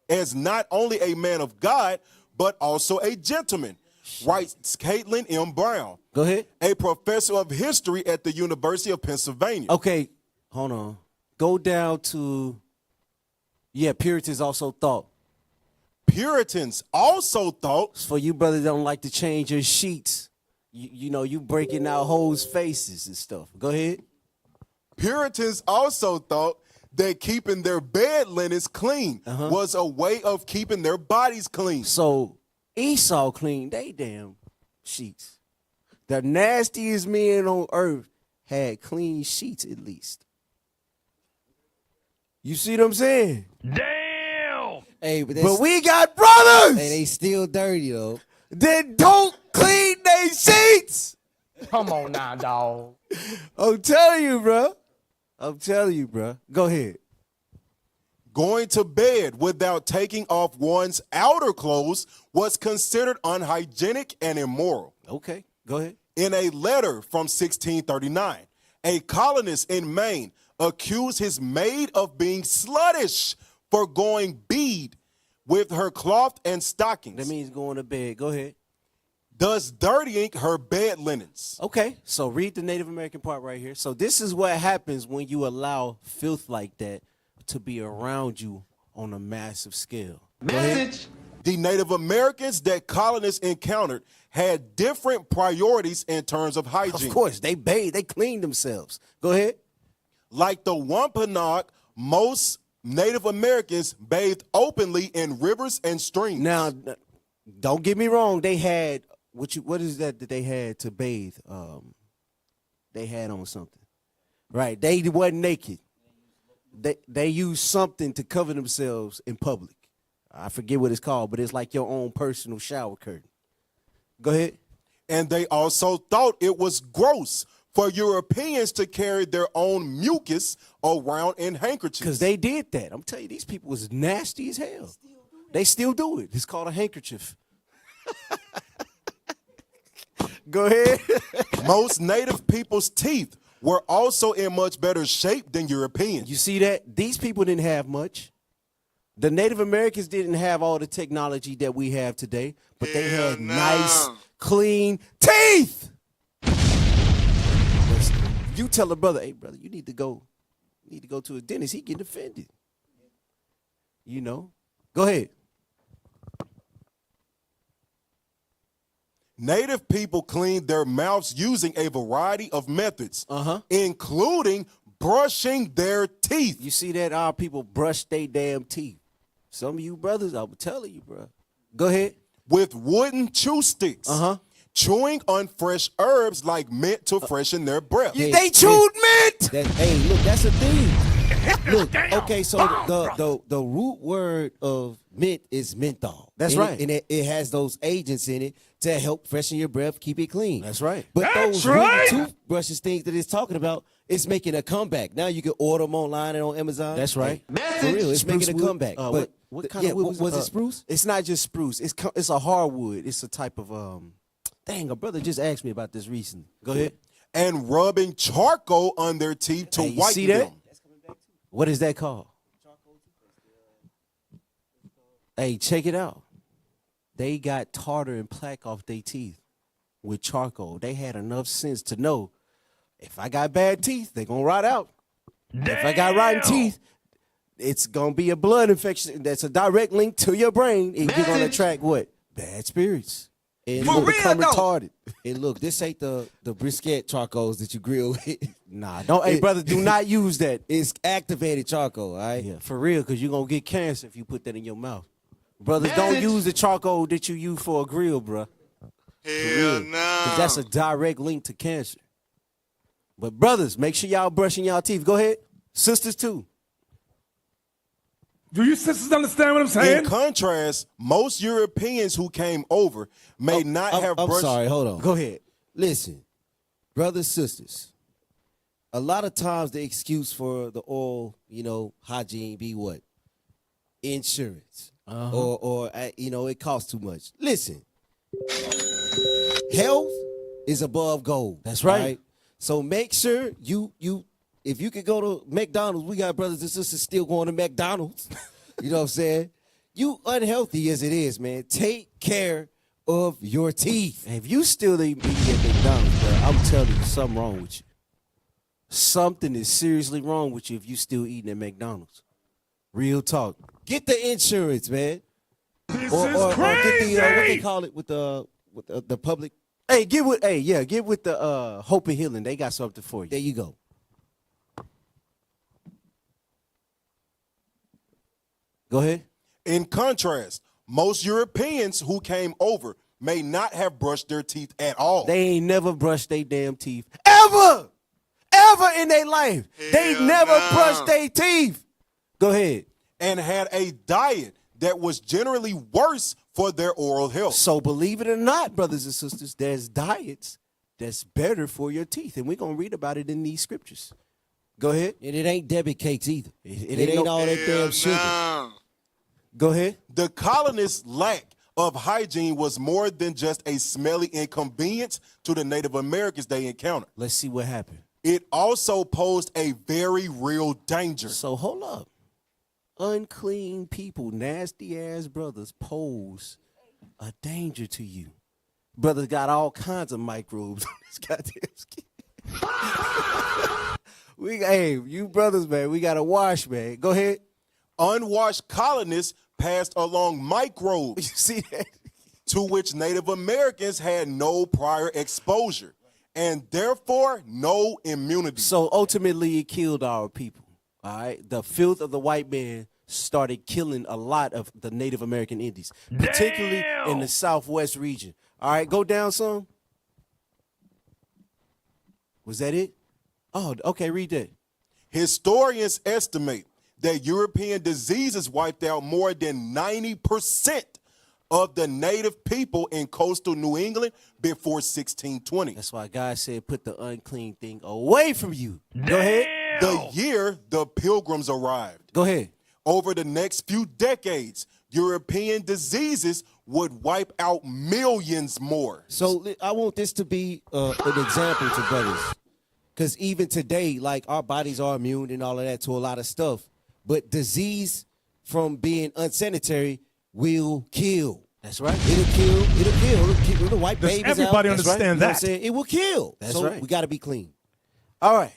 as not only a man of God, but also a gentleman, writes Caitlin M. Brown, Go ahead. a professor of history at the University of Pennsylvania. Okay, hold on. Go down to, Puritans also thought. Puritans also thought, For you brothers that don't like to change your sheets, you know, you breaking out hoes' faces and stuff. Go ahead. Puritans also thought that keeping their bed linens clean was a way of keeping their bodies clean. So Esau cleaned they damn sheets. The nastiest men on earth had clean sheets at least. You see what I'm saying? Hey, but, But we got brothers they still dirty though. that don't clean their sheets. Come on now, dog. I'm telling you, bro. Go ahead. Going to bed without taking off one's outer clothes was considered unhygienic and immoral. Okay, go ahead. In a letter from 1639, a colonist in Maine accused his maid of being sluttish for going bead with her cloth and stockings, That means going to bed. Go ahead. thus dirtying her bed linens. Okay, so read the Native American part right here. So this is what happens when you allow filth like that to be around you on a massive scale. Go ahead. The Native Americans that colonists encountered had different priorities in terms of hygiene. Of course, they bathe, they clean themselves. Go ahead. Like the Wampanoag, most Native Americans bathed openly in rivers and streams. Now, don't get me wrong. They had what is that they had to bathe? They had on something, right? They wasn't naked. They used something to cover themselves in public. I forget what it's called, but it's like your own personal shower curtain. Go ahead. And they also thought it was gross for Europeans to carry their own mucus around in handkerchiefs. Because they did that. I'm telling you, these people was nasty as hell. They still do it. It's called a handkerchief. Go ahead. Most native people's teeth were also in much better shape than Europeans. You see that? These people didn't have much. The Native Americans didn't have all the technology that we have today, but they had nice, clean teeth. You tell a brother, hey, brother, you need to go to a dentist. He getting offended. You know? Go ahead. Native people cleaned their mouths using a variety of methods, including brushing their teeth. You see that? Our people brush their damn teeth. Some of you brothers, I'm telling you, bro. Go ahead. With wooden chew sticks, chewing on fresh herbs like mint to freshen their breath. They chewed mint. Hey, look, that's a thing. Look, okay, so the root word of mint is menthol. That's And right. It has those agents in it to help freshen your breath, keep it clean. That's right. But those wooden toothbrushes things that it's talking about, it's making a comeback. Now you can order them online and on Amazon. That's right. For real, it's Spruce making a wood. comeback. What But kind of wood was it spruce? It's not just spruce. It's a hardwood. It's a type of Dang, a brother just asked me about this recently. Go ahead. And rubbing charcoal on their teeth to Hey, you whiten see that? them. What is that called? Hey, check it out. They got tartar and plaque off their teeth with charcoal. They had enough sense to know if I got bad teeth, they're going to rot out. If I got rotten teeth, it's going to be a blood infection. That's a direct link to your brain. And you're going to attract what? Bad spirits. And You're look, going to become retarded. and look, this ain't the brisket charcoals that you grill with. Nah, don't. Hey, brother, do not use that. It's activated charcoal, all right? Yeah, for real, because you're going to get cancer if you put that in your mouth. Brothers, don't use the charcoal that you use for a grill, bro. Hell no. Because that's a direct link to cancer. But brothers, make sure y'all brushing y'all teeth. Go ahead. Sisters, too. Do you sisters understand what I'm In saying? contrast, most Europeans who came over may not have I'm brushed. sorry, hold on. Go ahead. Listen, brothers, sisters, a lot of times the excuse for the oral, hygiene be what? Insurance. Or it costs too much. Listen, health is above gold. That's right. all right? So make sure you if you can go to McDonald's, we got brothers and sisters still going to McDonald's. You know what I'm saying? You unhealthy as it is, man. Take care of your teeth. If you still eat at McDonald's, bro, I'm telling you, something wrong with you. Something is seriously wrong with you if you still eating at McDonald's. Real talk. Get the insurance, man. This Or is get crazy. the what they call it with the public. Hey, get with the Hope and Healing. They got something for you. There you go. Go ahead. In contrast, most Europeans who came over may not have brushed their teeth at all. They ain't never brushed their damn teeth. Ever in their life. They never brushed their teeth. Go ahead. and had a diet that was generally worse for their oral health. So believe it or not, brothers and sisters, there's diets that's better for your teeth. And we're going to read about it in these scriptures. Go ahead. And it ain't Debbie cakes either. It It ain't no- all that damn sugar. Go ahead. The colonists' lack of hygiene was more than just a smelly inconvenience to the Native Americans they encountered. Let's see what happened. It also posed a very real danger. So hold up. Unclean people, nasty ass brothers pose a danger to you. Brothers got all kinds of microbes on this goddamn skin. Hey, you brothers, man, we got to wash, man. Go ahead. Unwashed colonists passed along You microbes see that? to which Native Americans had no prior exposure and therefore no immunity. So ultimately, it killed our people. All right, the filth of the white man started killing a lot of the Native American Indians, particularly in the Southwest region. All right, go down some. Was that it? Oh, okay. Read that. Historians estimate that European diseases wiped out more than 90% of the native people in coastal New England before 1620. That's why God said, "Put the unclean thing away from you." Go ahead. The year the Pilgrims arrived. Go ahead. Over the next few decades, European diseases would wipe out millions more. So I want this to be an example to brothers. Because even today, like, our bodies are immune and all of that to a lot of stuff. But disease from being unsanitary will kill. That's right. It'll kill. It'll wipe Does babies everybody out. understand You know what I'm that? saying? It will kill. That's so right. we got to be clean. All right.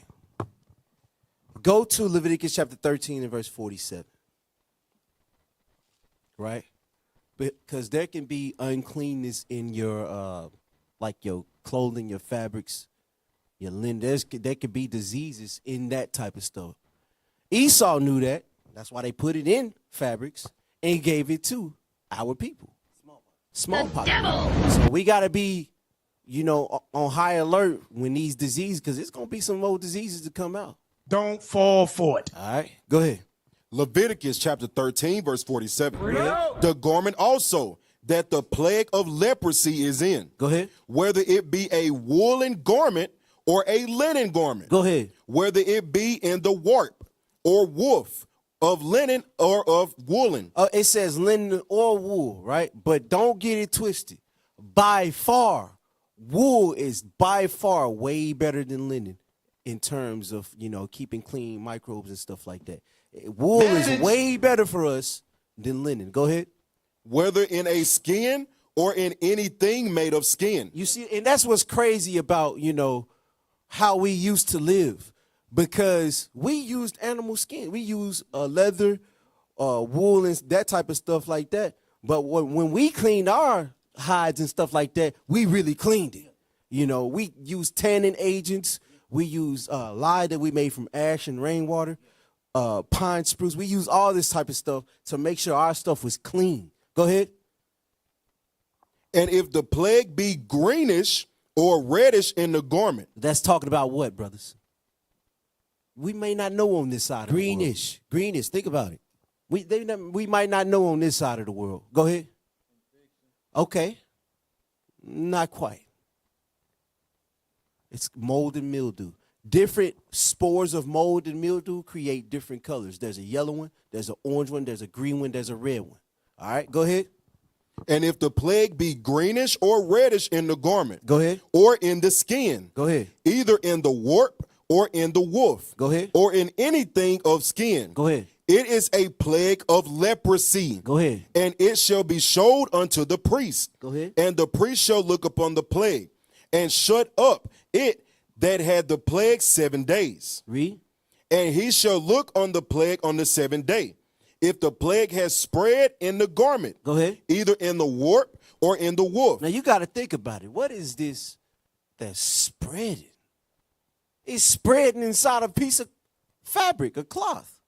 Go to Leviticus chapter 13 and verse 47. Right? Because there can be uncleanness in your, like your clothing, your fabrics, your linen. There could be diseases in that type of stuff. Esau knew that. That's why they put it in fabrics and gave it to our people. Smallpox. So we got to be, on high alert when these diseases, because it's going to be some more diseases to come out. Don't fall for it. All right, go ahead. Leviticus chapter 13, verse 47. The garment also that the plague of leprosy is in, Go ahead. whether it be a woolen garment or a linen garment, Go ahead. whether it be in the warp or woof of linen or of woolen. It says linen or wool, right? But don't get it twisted. By far, wool is by far way better than linen in terms of, keeping clean microbes and stuff like that. Wool is way better for us than linen. Go ahead. Whether in a skin or in anything made of skin. You see, and that's what's crazy about, how we used to live, because we used animal skin. We used leather, wool, and that type of stuff like that. But when we cleaned our hides and stuff like that, we really cleaned it. We used tanning agents. We used lye that we made from ash and rainwater, pine spruce. We used all this type of stuff to make sure our stuff was clean. Go ahead. And if the plague be greenish or reddish in the garment, That's talking about what, brothers? We may not know on this side of the world. Greenish. Think about it. We might not know on this side of the world. Go ahead. Okay. Not quite. It's mold and mildew. different spores of mold and mildew create different colors. There's a yellow one, there's an orange one, there's a green one, there's a red one. All right, go ahead. And if the plague be greenish or reddish in the garment, Go ahead. or in the skin, Go ahead. either in the warp or in the woof, Go ahead. or in anything of skin, Go ahead. it is a plague of leprosy. Go ahead. And it shall be showed unto the priest. Go ahead. And the priest shall look upon the plague and shut up it that had the plague 7 days. Read. And he shall look on the plague on the 7th day. If the plague has spread in the garment, Go ahead. either in the warp or in the woof. Now you got to think about it. What is this that's spreading? It's spreading inside a piece of fabric, a cloth.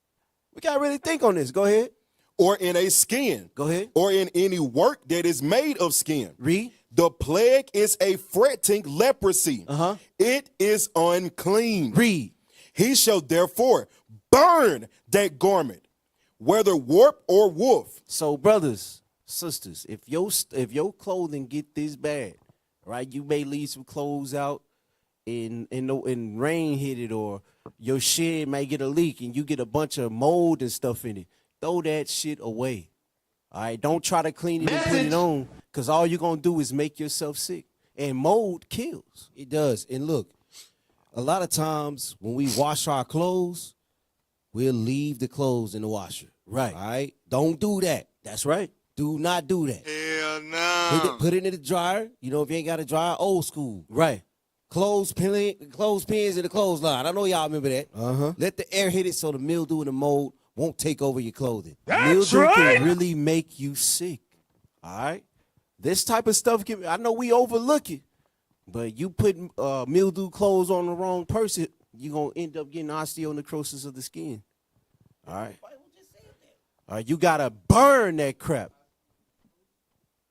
We got to really think on this. Go ahead. Or in a skin. Go ahead. Or in any work that is made of skin. Read. The plague is a fretting leprosy. Uh-huh. It is unclean. Read. He shall therefore burn that garment, whether warp or woof. So, brothers, sisters, if your clothing get this bad, right, you may leave some clothes out in rain hit it, or your shed may get a leak and you get a bunch of mold and stuff in it. Throw that shit away. All right, don't try to clean it and put it on, because all you're gonna do is make yourself sick. And mold kills. It does. And look, a lot of times when we wash our clothes, we'll leave the clothes in the washer. Right. All right? Don't do that. That's right. Do not do that. Hell no. Put it in the dryer. You know, if you ain't got a dryer, old school. Right. Clothespins in the clothesline. I know y'all remember that. Uh-huh. Let the air hit it so the mildew and the mold won't take over your clothing. Mildew can really make you sick. All right. This type of stuff I know we overlook it, but you put mildew clothes on the wrong person, you're gonna end up getting osteonecrosis of the skin. All right. All right, you gotta burn that crap.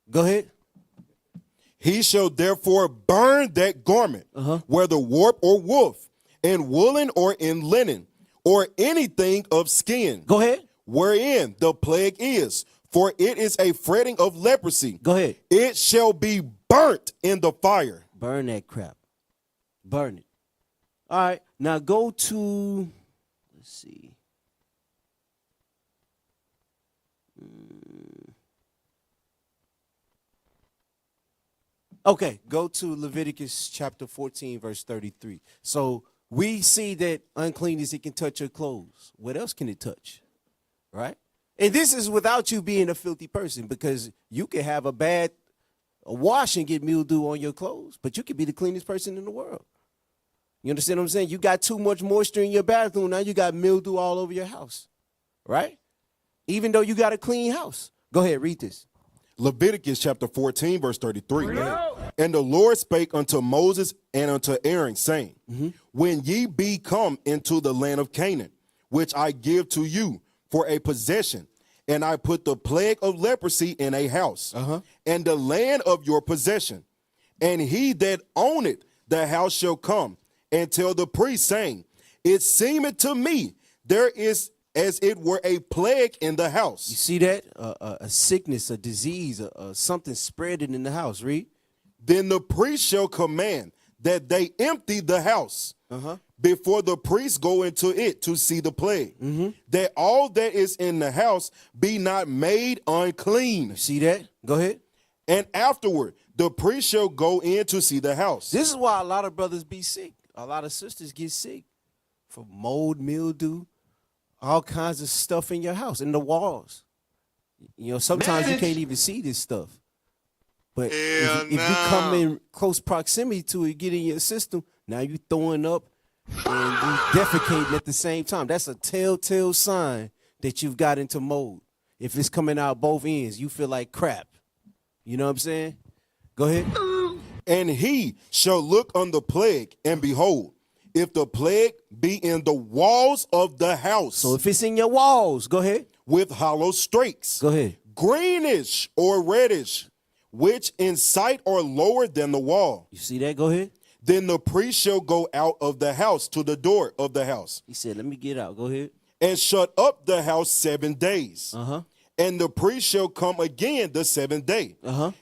Go ahead. He shall therefore burn that garment, whether warp or woof, in woolen or in linen, or anything of skin. Go ahead. Wherein the plague is, for it is a fretting of leprosy. Go ahead. It shall be burnt in the fire. Burn that crap. Burn it. All right. Now go to, let's see. Okay, go to Leviticus chapter 14, verse 33. So we see that uncleanness, it can touch your clothes. What else can it touch? Right? And this is without you being a filthy person, because you can have a wash and get mildew on your clothes, but you could be the cleanest person in the world. You understand what I'm saying? You got too much moisture in your bathroom, now you got mildew all over your house. Right? Even though you got a clean house. Go ahead, read this. Leviticus chapter 14, verse 33. And the Lord spake unto Moses and unto Aaron, saying, When ye be come into the land of Canaan, which I give to you for a possession, and I put the plague of leprosy in a house, and the land of your possession, and he that owneth the house shall come and tell the priest, saying, It seemeth to me there is as it were a plague in the house. You see that? A sickness, a disease, something spreading in the house. Read. Then the priest shall command that they empty the house before the priest go into it to see the plague, that all that is in the house be not made unclean. See that? Go ahead. And afterward, the priest shall go in to see the house. This is why a lot of brothers be sick. A lot of sisters get sick from mold, mildew, all kinds of stuff in your house, in the walls. You know, sometimes you can't even see this stuff. But if you come in close proximity to it, get in your system, now you throwing up and you defecating at the same time. That's a telltale sign that you've got into mold. If it's coming out both ends, you feel like crap. You know what I'm saying? Go ahead. And he shall look on the plague, and behold, if the plague be in the walls of the house. So if it's in your walls, go ahead. With hollow strakes. Go ahead. Greenish or reddish, which in sight are lower than the wall. You see that? Go ahead. Then the priest shall go out of the house to the door of the house. He said, let me get out. Go ahead. And shut up the house 7 days. And the priest shall come again the 7th day.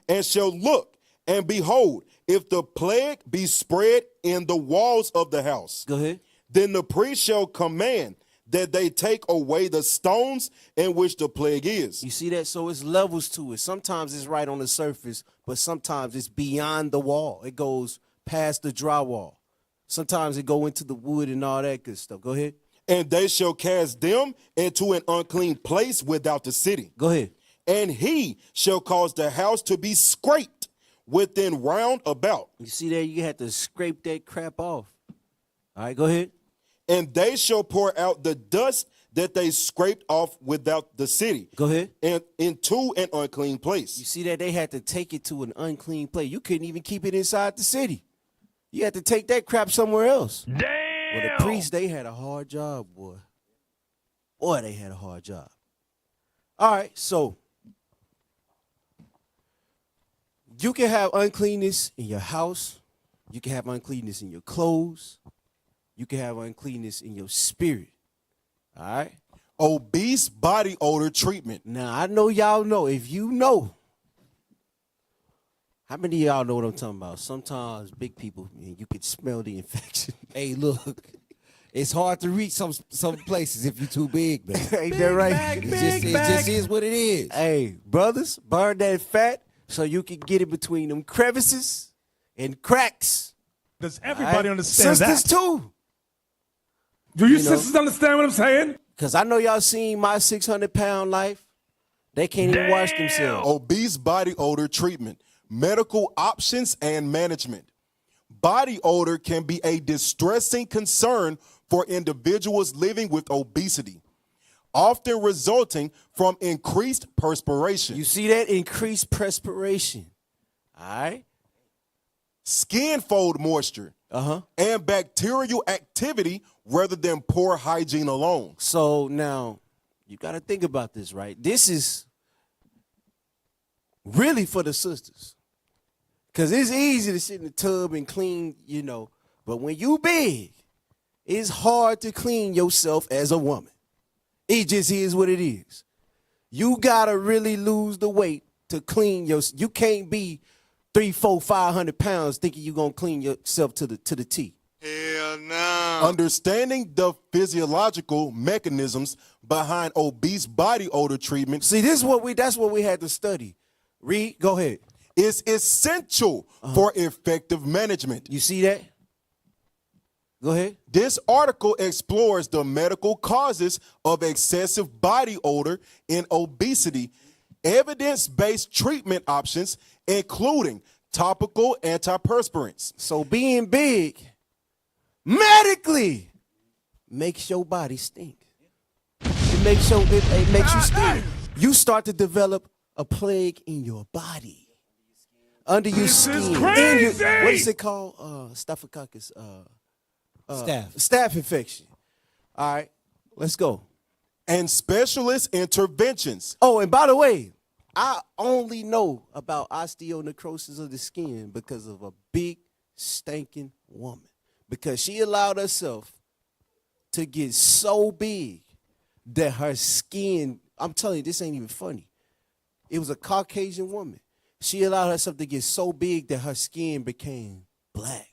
And shall look, and behold, if the plague be spread in the walls of the house, Go ahead. then the priest shall command that they take away the stones in which the plague is. You see that? So it's levels to it. Sometimes it's right on the surface, but sometimes it's beyond the wall. It goes past the drywall. Sometimes it go into the wood and all that good stuff. Go ahead. And they shall cast them into an unclean place without the city. Go ahead. And he shall cause the house to be scraped within round about. You see there? You had to scrape that crap off. All right, go ahead. And they shall pour out the dust that they scraped off without the city. Go ahead. And into an unclean You place. see that? They had to take it to an unclean place. You couldn't even keep it inside the city. You had to take that crap somewhere else. Damn. Well, the priests, they had a hard job, boy. Boy, they had a hard job. All right, so you can have uncleanness in your house. You can have uncleanness in your clothes. You can have uncleanness in your spirit. All right? Obese body odor treatment. Now, I know y'all know. If you know, how many of y'all know what I'm talking about? Sometimes big people, man, you can smell the infection. Hey, look, it's hard to reach some places if you're too big, man. Ain't that right? It just is what it is. Hey, brothers, burn that fat so you can get it between them crevices and cracks. Does everybody All right? understand Sisters that? too. Do you know- sisters understand what I'm saying? Because I know y'all seen my 600-pound life. They can't even wash themselves. Obese body odor treatment. Medical options and management. Body odor can be a distressing concern for individuals living with obesity, often resulting from increased perspiration, You see that? Increased perspiration. All right? skin fold moisture, and bacterial activity rather than poor hygiene alone. So now, you got to think about this, right? This is really for the sisters. Because it's easy to sit in the tub and clean, you know. But when you big, it's hard to clean yourself as a woman. It just is what it is. You got to really lose the weight to clean yourself. You can't be 300, 400, 500 pounds thinking you're going to clean yourself to the T. Hell no. Understanding the physiological mechanisms behind obese body odor treatment See, that's what we had to study. Read, go ahead. is essential for effective management. You see that? Go ahead. This article explores the medical causes of excessive body odor in obesity, evidence-based treatment options, including topical antiperspirants. So being big medically makes your body stink. It makes you stink. You start to develop a plague in your body. Under your skin. is In crazy! what is it called? Staphylococcus. Staph infection. All right, let's go. And specialist interventions. Oh, and by the way, I only know about osteonecrosis of the skin because of a big stinking woman. Because she allowed herself to get so big that her skin, I'm telling you, this ain't even funny. It was a Caucasian woman. She allowed herself to get so big that her skin became black.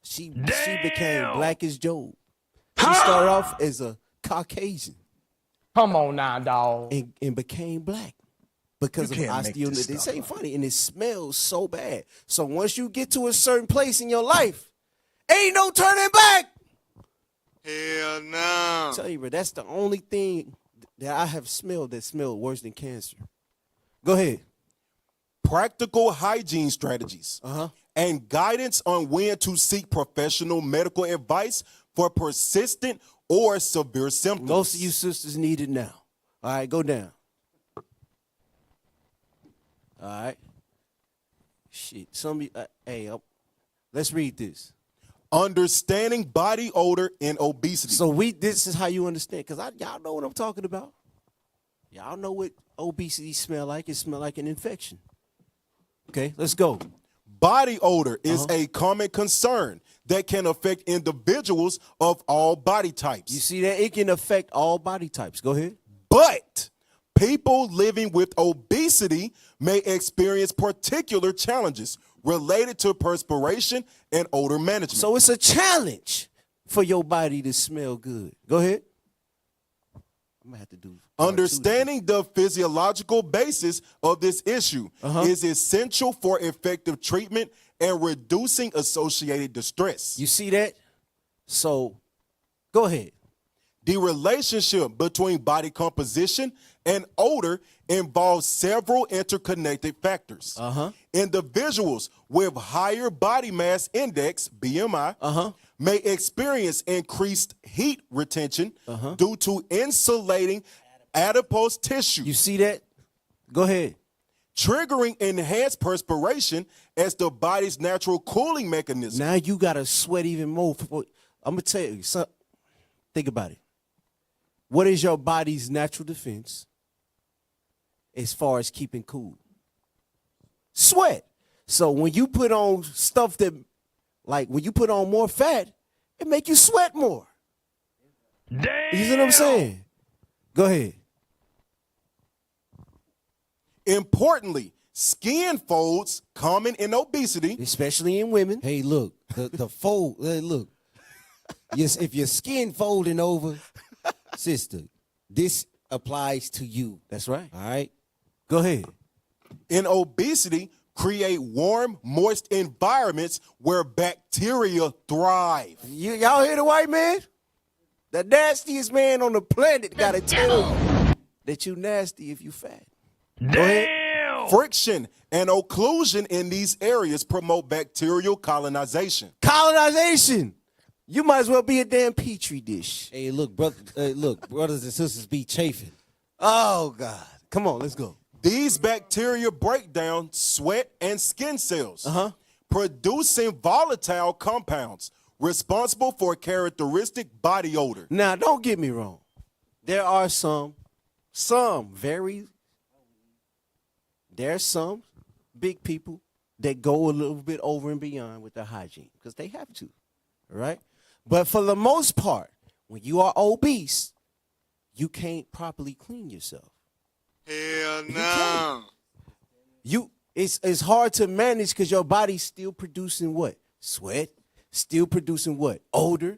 She became black as Job. She started off as a Caucasian Come on now, dog. and became black because of can't make this osteonecrosis. This stuff ain't funny, and it smells so bad. So once you get to a certain place in your life, ain't no turning back. Hell no. I tell you, bro, that's the only thing that I have smelled that smelled worse than cancer. Go ahead. Practical hygiene strategies, and guidance on when to seek professional medical advice for persistent or severe symptoms. Most of you sisters need it now. All right, go down. All right. Shit. Let's read this. Understanding body odor in obesity. So this is how you understand, because y'all know what I'm talking about. Y'all know what obesity smell like. It smell like an infection. Okay, let's go. Body odor is a common concern that can affect individuals of all body types. You see that? It can affect all body types. Go ahead. But people living with obesity may experience particular challenges related to perspiration and odor management. So it's a challenge for your body to smell good. Go ahead. I'm gonna have to do part 2. Understanding the physiological basis of this issue is essential for effective treatment and reducing associated distress. You see that? So go ahead. The relationship between body composition and odor involves several interconnected factors. Individuals with higher body mass index, BMI, may experience increased heat retention due to insulating adipose tissue. You see that? Go ahead. Triggering enhanced perspiration as the body's natural cooling mechanism. Now you gotta sweat even more. I'm gonna tell you, son, think about it. What is your body's natural defense as far as keeping cool? Sweat. So when you put on stuff that, like when you put on more fat, it make you sweat more. Damn. You see what I'm saying? Go ahead. Importantly, skin folds common in obesity, especially in women. Hey, look, the fold. Look, yes, if your skin folding over, sister, this applies to you. That's right. All right. Go ahead. in obesity create warm, moist environments where bacteria thrive. Y'all hear the white man? The nastiest man on the planet got to tell you that you nasty if you fat. Go ahead. Friction and occlusion in these areas promote bacterial colonization. Colonization. You might as well be a damn petri dish. Hey, look, brother. Brothers and sisters be chafing. Oh God! Come on, let's go. These bacteria break down sweat and skin cells, producing volatile compounds responsible for characteristic body odor. Now, don't get me wrong. There are some big people that go a little bit over and beyond with their hygiene because they have to, right? But for the most part, when you are obese, you can't properly clean yourself. Hell no. It's hard to manage because your body's still producing what? Sweat. Still producing what? Odor.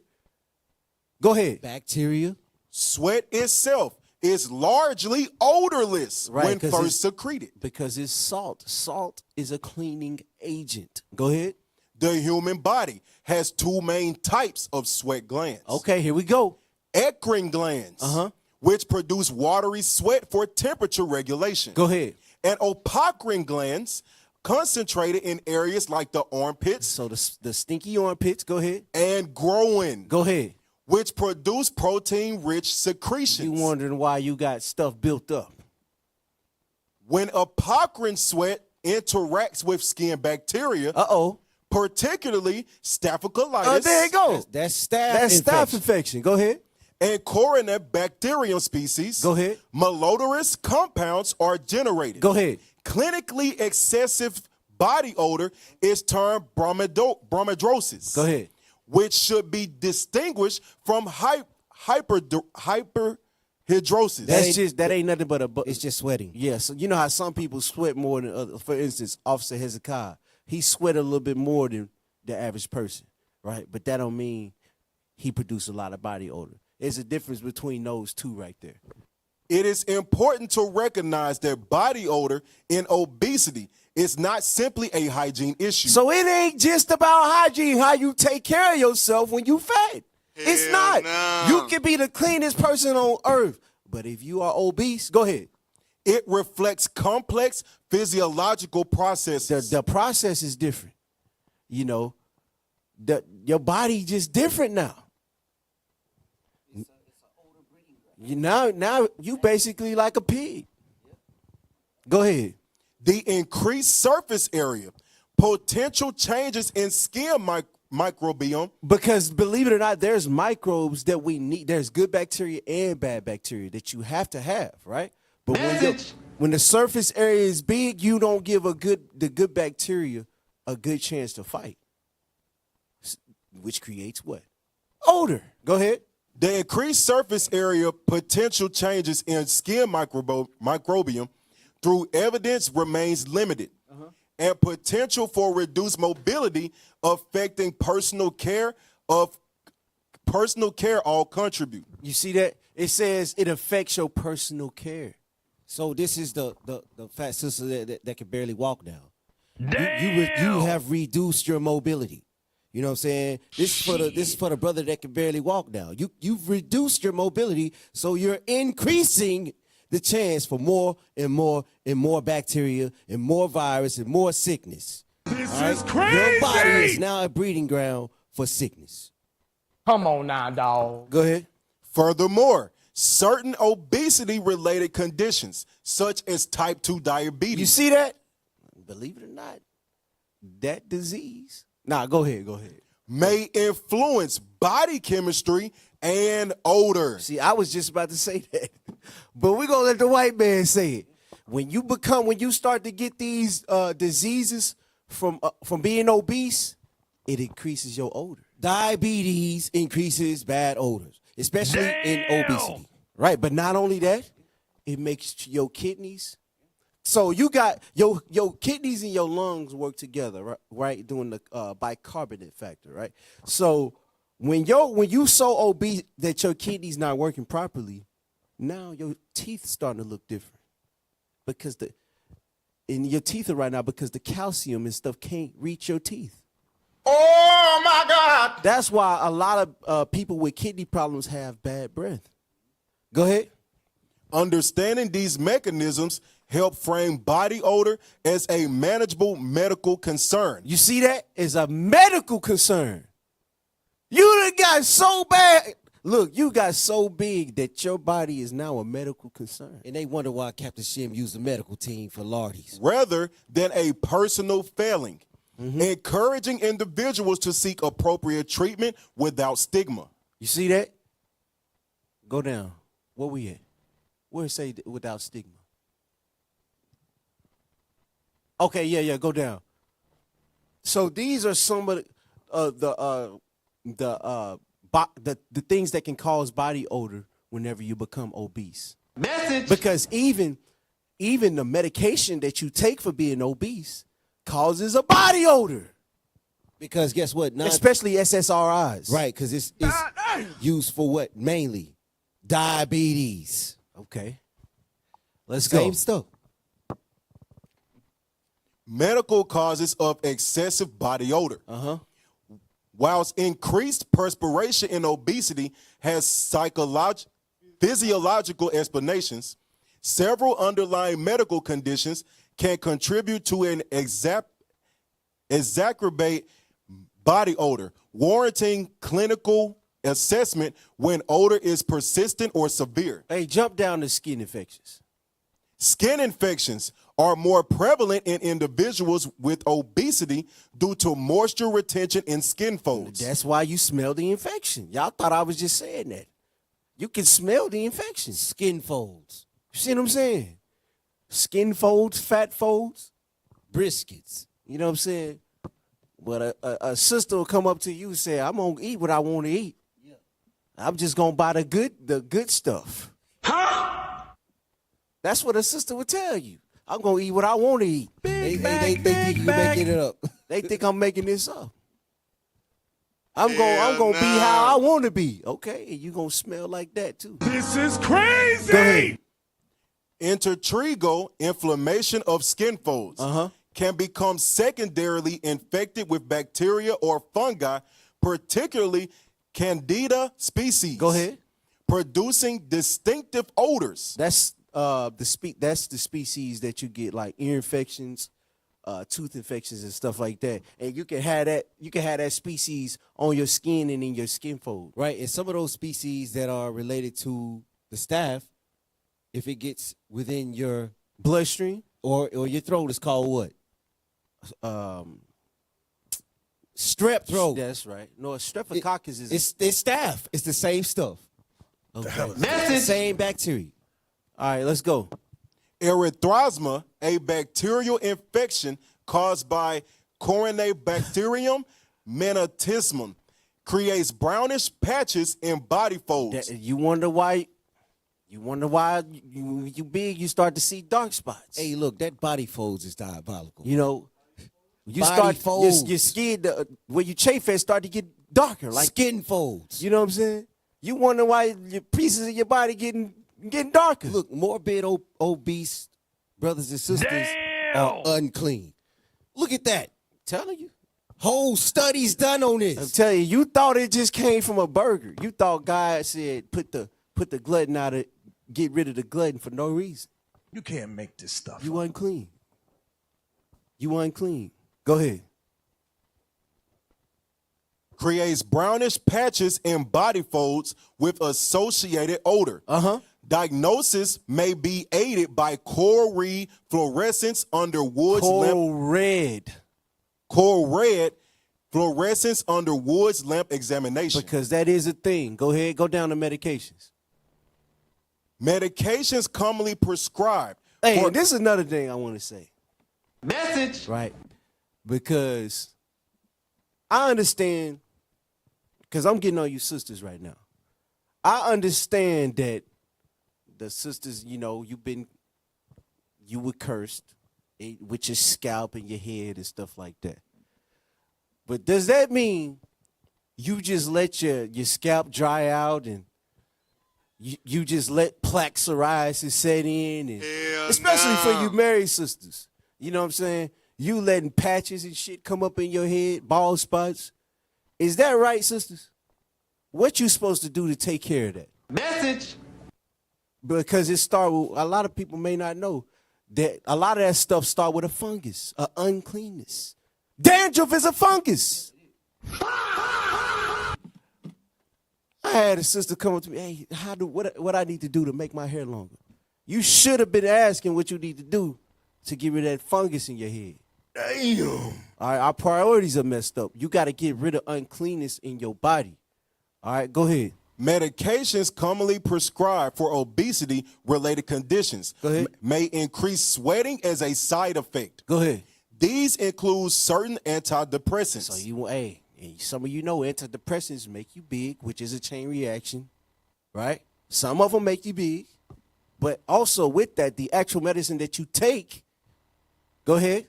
Go ahead. Bacteria. Sweat itself is largely odorless when first secreted. Because it's salt. Salt is a cleaning agent. Go ahead. The human body has two main types of sweat glands. Okay, here we go. Eccrine glands, which produce watery sweat for temperature regulation. Go ahead. And opocrine glands, concentrated in areas like the armpits. So the stinky armpits, go ahead. And groin. Go ahead. Which produce protein-rich secretions. You wondering why you got stuff built up. When apocrine sweat interacts with skin bacteria, particularly Staphylococcus. There you go. That's staph infection. Go ahead. And Corynebacterium species. Go ahead. Malodorous compounds are generated. Go ahead. Clinically excessive body odor is termed bromidrosis. Go ahead. Which should be distinguished from hyperhidrosis. That ain't nothing but it's just sweating. Yeah, so you know how some people sweat more than others. For instance, Officer Hezekiah, he sweat a little bit more than the average person, right? But that don't mean he produced a lot of body odor. There's a difference between those two right there. It is important to recognize that body odor in obesity is not simply a hygiene issue. So it ain't just about hygiene, how you take care of yourself when you fat. It's not. No. You can be the cleanest person on earth, but if you are obese, go ahead. It reflects complex physiological processes. The process is different. You know, your body just different now. Now you basically like a pig. Go ahead. The increased surface area, potential changes in skin microbiome. Because believe it or not, there's microbes that we need. There's good bacteria and bad bacteria that you have to have, right? But when the surface area is big, you don't give the good bacteria a good chance to fight, which creates what? Odor. Go ahead. The increased surface area, potential changes in skin microbiome through evidence remains limited. and potential for reduced mobility affecting personal care all contribute. You see that? It says it affects your personal care. So this is the fat sister that can barely walk now. You have reduced your mobility. You know what I'm saying? This is for the brother that can barely walk now. You've reduced your mobility, so you're increasing the chance for more and more and more bacteria and more virus and more sickness. This All right? is crazy. Your body is now a breeding ground for sickness. Come on now, dog. Go ahead. Furthermore, certain obesity-related conditions, such as type 2 diabetes, You see that? Believe it or not, that disease. Nah, go ahead. may influence body chemistry and odor. See, I was just about to say that, but we're gonna let the white man say it. When you start to get these diseases from being obese, it increases your odor. Diabetes increases bad odors, especially in obesity. Right, but not only that, it makes your kidneys. So you got your kidneys and your lungs work together, right? Doing the bicarbonate factor, right? So when you so obese that your kidneys not working properly, now your teeth starting to look different because your teeth are right now because the calcium and stuff can't reach your teeth. Oh my God. That's why a lot of people with kidney problems have bad breath. Go ahead. Understanding these mechanisms help frame body odor as a manageable medical concern. You see that? It's a medical concern. You done got so bad. Look, you got so big that your body is now a medical concern. And they wonder why Captain Shim used the medical team for Lardies. Rather than a personal failing, encouraging individuals to seek appropriate treatment without stigma. You see that? Go down. Where we at? Where it say without stigma? Okay, yeah, go down. So these are some of the things that can cause body odor whenever you become obese. Message. Because even the medication that you take for being obese causes a body odor. Because guess what? Especially SSRIs. Right, because it's used for what? Mainly diabetes. Okay. Let's go. Same stuff. Medical causes of excessive body odor. Whilst increased perspiration in obesity has physiological explanations, several underlying medical conditions can contribute to an exacerbate body odor, warranting clinical assessment when odor is persistent or severe. Hey, jump down to skin infections. Skin infections are more prevalent in individuals with obesity due to moisture retention in skin folds. That's why you smell the infection. Y'all thought I was just saying that. You can smell the infection. Skin folds. You see what I'm saying? Skin folds, fat folds, Briskets. you know what I'm saying? But a sister will come up to you and say, I'm going to eat what I want to eat. Yeah. I'm just going to buy the good stuff. Huh? That's what a sister would tell you. I'm going to eat what I want to eat. They think you're making it up. They think I'm making this up. I'm going to be how I want to be. Okay, and you're going to smell like that too. This is crazy. Go ahead. Intertrigo inflammation of skin folds can become secondarily infected with bacteria or fungi, particularly Candida species. Go ahead. Producing distinctive odors. That's the species that you get like ear infections, tooth infections and stuff like that. And you can have that species on your skin and in your skin fold. Right, and some of those species that are related to the staph, if it gets within your Bloodstream or your throat, it's called what? Strep throat. That's right. No, streptococcus is It's staph. It's the same stuff. okay. It's the same bacteria. All right, let's go. Erythrosma, a bacterial infection caused by Corynebacterium menotismum, creates brownish patches in body folds. You wonder why you big, you start to see dark spots. Hey, look, that body folds is diabolical. You know, You Body start folds. your skin where you chafe at start to get darker, like Skin folds. you know what I'm saying. You wonder why your pieces of your body getting darker. Look, morbid obese brothers and sisters are unclean. Look at that. telling you. Whole studies done on I'm this. telling you, you thought it just came from a burger. You thought God said put the glutton out of, get rid of the glutton for no reason. You can't make this stuff. You unclean. You unclean. Go ahead. Creates brownish patches in body folds with associated odor. Diagnosis may be aided by coral red fluorescence under Wood's lamp. Coral red fluorescence under Wood's lamp examination. Because that is a thing. Go ahead. Go down to medications. Medications commonly prescribed. Hey, for- this is another thing I want to say. Message. Right? Because I understand, because I'm getting on you sisters right now. I understand that the sisters, you know, you were cursed with your scalp and your head and stuff like that. But does that mean you just let your scalp dry out and you just let plaque psoriasis set in? And especially for you married sisters. You know what I'm saying? You letting patches and shit come up in your head, bald spots. Is that right, sisters? What you supposed to do to take care of that? Message. Because it start with, a lot of people may not know that a lot of that stuff start with a fungus, a uncleanness. Dandruff is a fungus. I had a sister come up to me, hey, what I need to do to make my hair longer? You should have been asking what you need to do to get rid of that fungus in your head. Damn. All right, our priorities are messed up. You got to get rid of uncleanness in your body. All right, go ahead. Medications commonly prescribed for obesity-related conditions Go ahead. may increase sweating as a side effect. Go ahead. These include certain antidepressants. So some of you know antidepressants make you big, which is a chain reaction, right? Some of them make you big, but also with that, the actual medicine that you take, go ahead.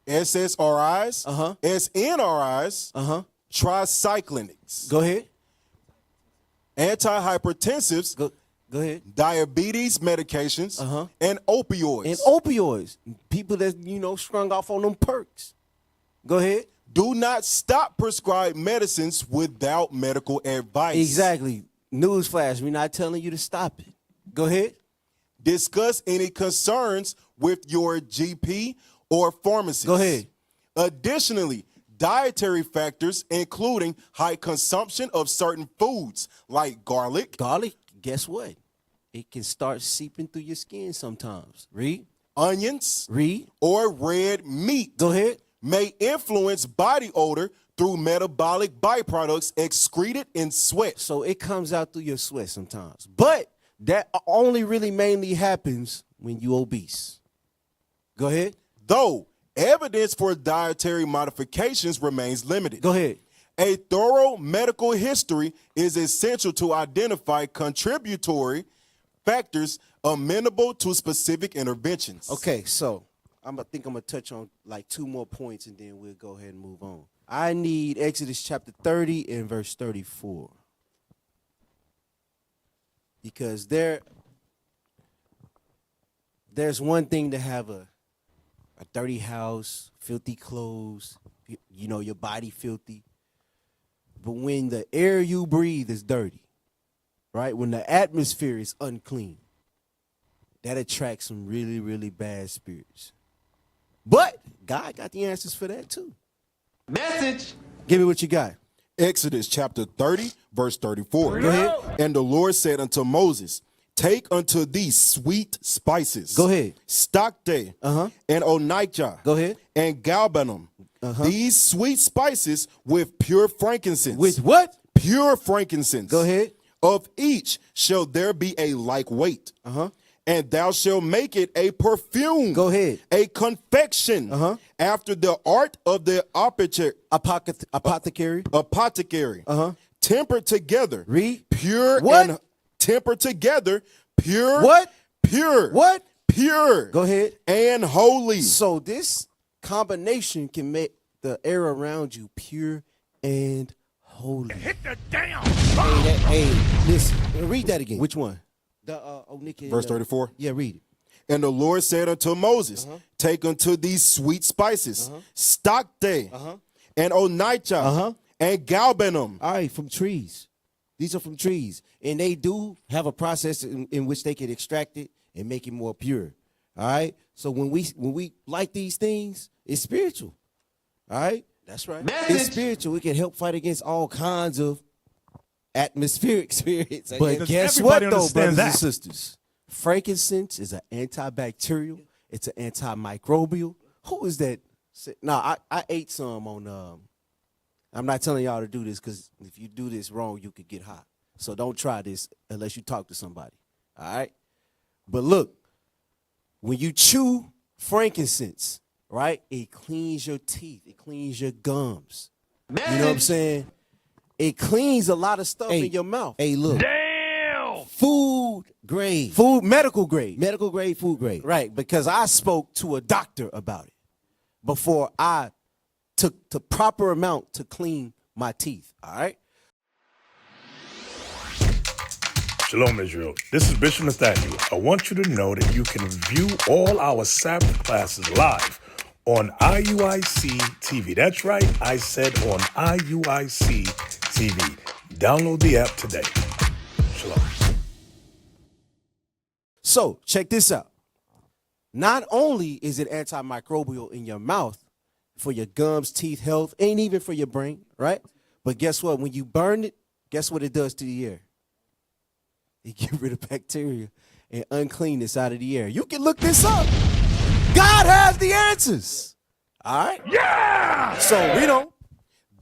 SSRIs, SNRIs, tricyclinics, Go ahead. antihypertensives, Go ahead. diabetes medications, and opioids. And opioids, people that, strung off on them perks. Go ahead. Do not stop prescribed medicines without medical advice. Exactly. Newsflash, we're not telling you to stop it. Go ahead. Discuss any concerns with your GP or pharmacist. Go ahead. Additionally, dietary factors, including high consumption of certain foods like garlic, Guess what? It can start seeping through your skin sometimes. Read. onions, Read. or red meat Go ahead. may influence body odor through metabolic byproducts excreted in sweat. So it comes out through your sweat sometimes. But that only really mainly happens when you obese. Go ahead. Though evidence for dietary modifications remains limited. Go ahead. A thorough medical history is essential to identify contributory factors amenable to specific interventions. Okay, so I think I'm going to touch on like 2 more points and then we'll go ahead and move on. I need Exodus chapter 30 and verse 34. Because there's one thing to have a dirty house, filthy clothes, your body filthy. But when the air you breathe is dirty, right? When the atmosphere is unclean, that attracts some really, really bad spirits. But God got the answers for that too. Message. Give me what you got. Exodus chapter 30, verse 34. Go ahead. And the Lord said unto Moses, take unto thee sweet spices. Go ahead. Stocte, and onycha. Go ahead. And galbanum. These sweet spices with pure frankincense. With what? Pure frankincense. Go ahead. Of each shall there be a like weight. And thou shalt make it a perfume. Go ahead. A confection. After the art of the Apothecary. apothecary. Tempered together. Read. Pure What? and tempered together. Pure. What? Pure. What? Pure. Go ahead. And holy. So this combination can make the air around you pure and holy. Hey, listen. Read that again. Which one? The Nikki, Verse 34. Yeah, read it. And the Lord said unto Moses, take unto these sweet spices, stocte, and onycha, and galbanum. All right, from trees. These are from trees, and they do have a process in which they can extract it and make it more pure. All right. So when we like these things, it's spiritual. All right. That's right. It's spiritual. It can help fight against all kinds of atmospheric spirits. But guess what, everybody though, understands brothers that. and sisters? Frankincense is an antibacterial. It's an antimicrobial. Who is that? No, I ate some on. I'm not telling y'all to do this because if you do this wrong, you could get hot. So don't try this unless you talk to somebody. All right. But look, when you chew frankincense, right, it cleans your teeth. It cleans your gums. You know what I'm saying? It cleans a lot of stuff in your mouth. Hey, look. Damn! Food grade. Food, medical grade. Medical grade, food grade. Right, because I spoke to a doctor about it before I took the proper amount to clean my teeth. All right? Shalom, Israel. This is Bishop Nathaniel. I want you to know that you can view all our Sabbath classes live on IUIC TV. That's right, I said on IUIC TV. Download the app today. Shalom. So, check this out. Not only is it antimicrobial in your mouth for your gums, teeth, health, and even for your brain, right? But guess what? When you burn it, guess what it does to the air? It gets rid of bacteria and uncleanness out of the air. You can look this up. God has the answers. All right? Yeah! So, we don't.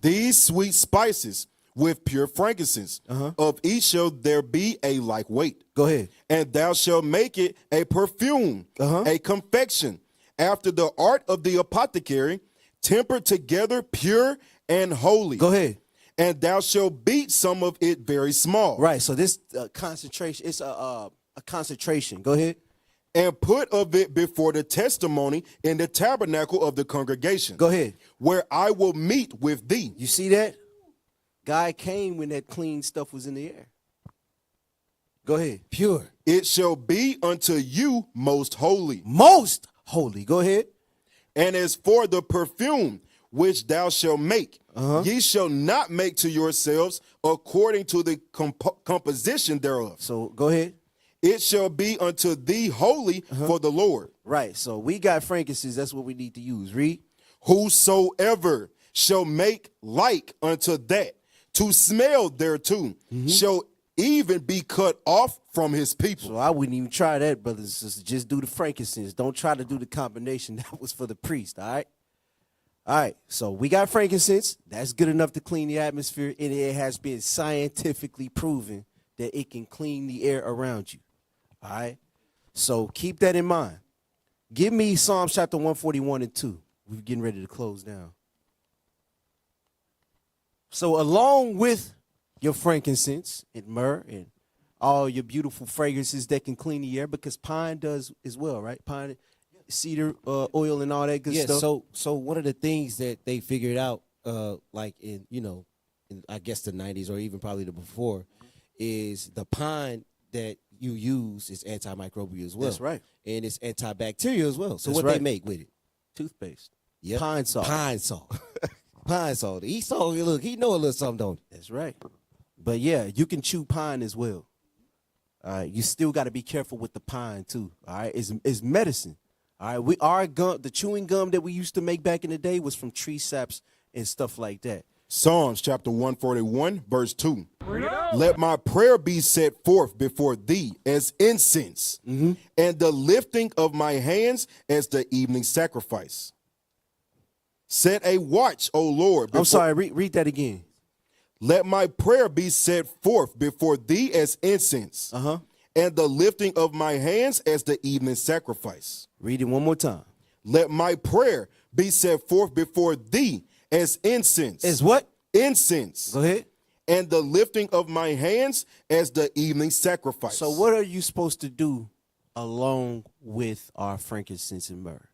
These sweet spices with pure frankincense, of each shall there be a like weight. Go ahead. And thou shalt make it a perfume, a confection, after the art of the apothecary, tempered together, pure and holy. Go ahead. And thou shalt beat some of it very small. Right, so this concentration, it's a concentration. Go ahead. And put of it before the testimony in the tabernacle of the congregation. Go ahead. Where I will meet with thee. You see that? God came when that clean stuff was in the air. Go ahead. Pure. It shall be unto you most holy. Most holy. Go ahead. And as for the perfume which thou shalt make, ye shall not make to yourselves according to the composition thereof. So go ahead. It shall be unto thee holy for the Lord. Right. So we got frankincense. That's what we need to use. Read. Whosoever shall make like unto that, to smell thereto, shall even be cut off from his people. So I wouldn't even try that, brothers and sisters. Just do the frankincense. Don't try to do the combination. That was for the priest. All right. All right. So we got frankincense. That's good enough to clean the atmosphere. And it has been scientifically proven that it can clean the air around you. All right. So keep that in mind. Give me Psalms chapter 141 and 2. We're getting ready to close down. So along with your frankincense and myrrh and all your beautiful fragrances that can clean the air, because pine does as well, right? Pine, cedar oil and all that good stuff. So one of the things that they figured out, like in I guess the 90s or even probably the before, is the pine that you use is antimicrobial as well. That's right. And it's antibacterial as well. So That's what right. they make with it? Toothpaste. Yep. Pine salt. Pine salt. Pine salt. He saw, look, he know a little something, don't he? That's right. But yeah, you can chew pine as well. All right. You still got to be careful with the pine too. All right. It's medicine. All right. The chewing gum that we used to make back in the day was from tree saps and stuff like that. Psalms chapter 141, verse 2. Let my prayer be set forth before thee as incense, and the lifting of my hands as the evening sacrifice. Set a watch, O Lord. I'm sorry. Read that again. Let my prayer be set forth before thee as incense, and the lifting of my hands as the evening sacrifice. Read it one more time. Let my prayer be set forth before thee as incense. As what? Incense. Go ahead. And the lifting of my hands as the evening sacrifice. So what are you supposed to do along with our frankincense and myrrh?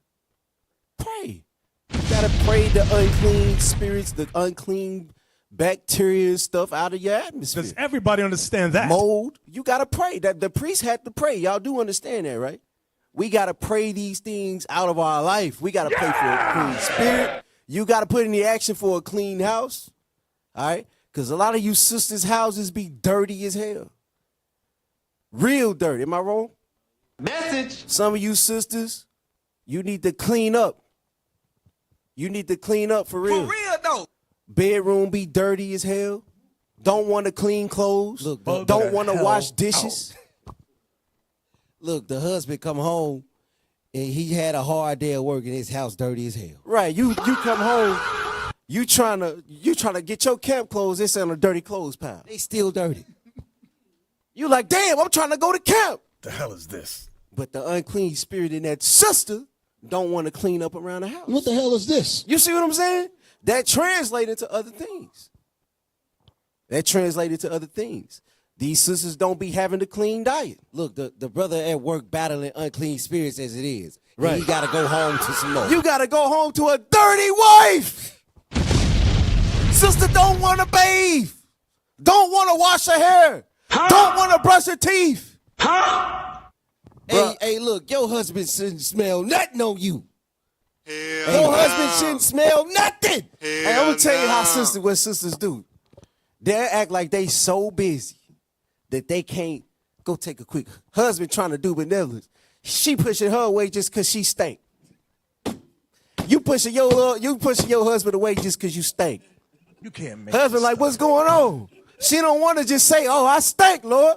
Pray. You gotta pray the unclean spirits, the unclean bacteria and stuff out of your atmosphere. Does everybody understand that? Mold. You gotta pray. That the priest had to pray. Y'all do understand that, right? We gotta pray these things out of our life. We gotta pray for a clean spirit. You gotta put in the action for a clean house. All right? Because a lot of you sisters' houses be dirty as hell. Real dirty. Am I wrong? Message. Some of you sisters, you need to clean up. You need to clean up for real. For real though. Bedroom be dirty as hell. Don't want to clean clothes. Look, don't want to wash dishes. Look, the husband come home and he had a hard day of work and his house dirty as hell. Right. You come home, you trying to get your camp clothes, it's on a dirty clothes pile. They still dirty. You like, damn, I'm trying to go to camp. The hell is this? But the unclean spirit in that sister don't want to clean up around the house. What the hell is this? You see what I'm saying? That translated to other things. These sisters don't be having a clean diet. Look, the brother at work battling unclean spirits as it is. Right. And he got to go home to some more. You got to go home to a dirty wife. Sister don't want to bathe. Don't want to wash her hair. Don't want to brush her teeth. Hey, look, your husband shouldn't smell nothing on you. Your husband shouldn't smell nothing. Hey, I'm going to tell you what sisters do. They act like they so busy that they can't go take a quick. Husband trying to do benevolence. She pushing her away just because she stank. You pushing your husband away just because you stank. You can't make Husband like, what's going on? She don't want to just say, oh, I stank, Lord.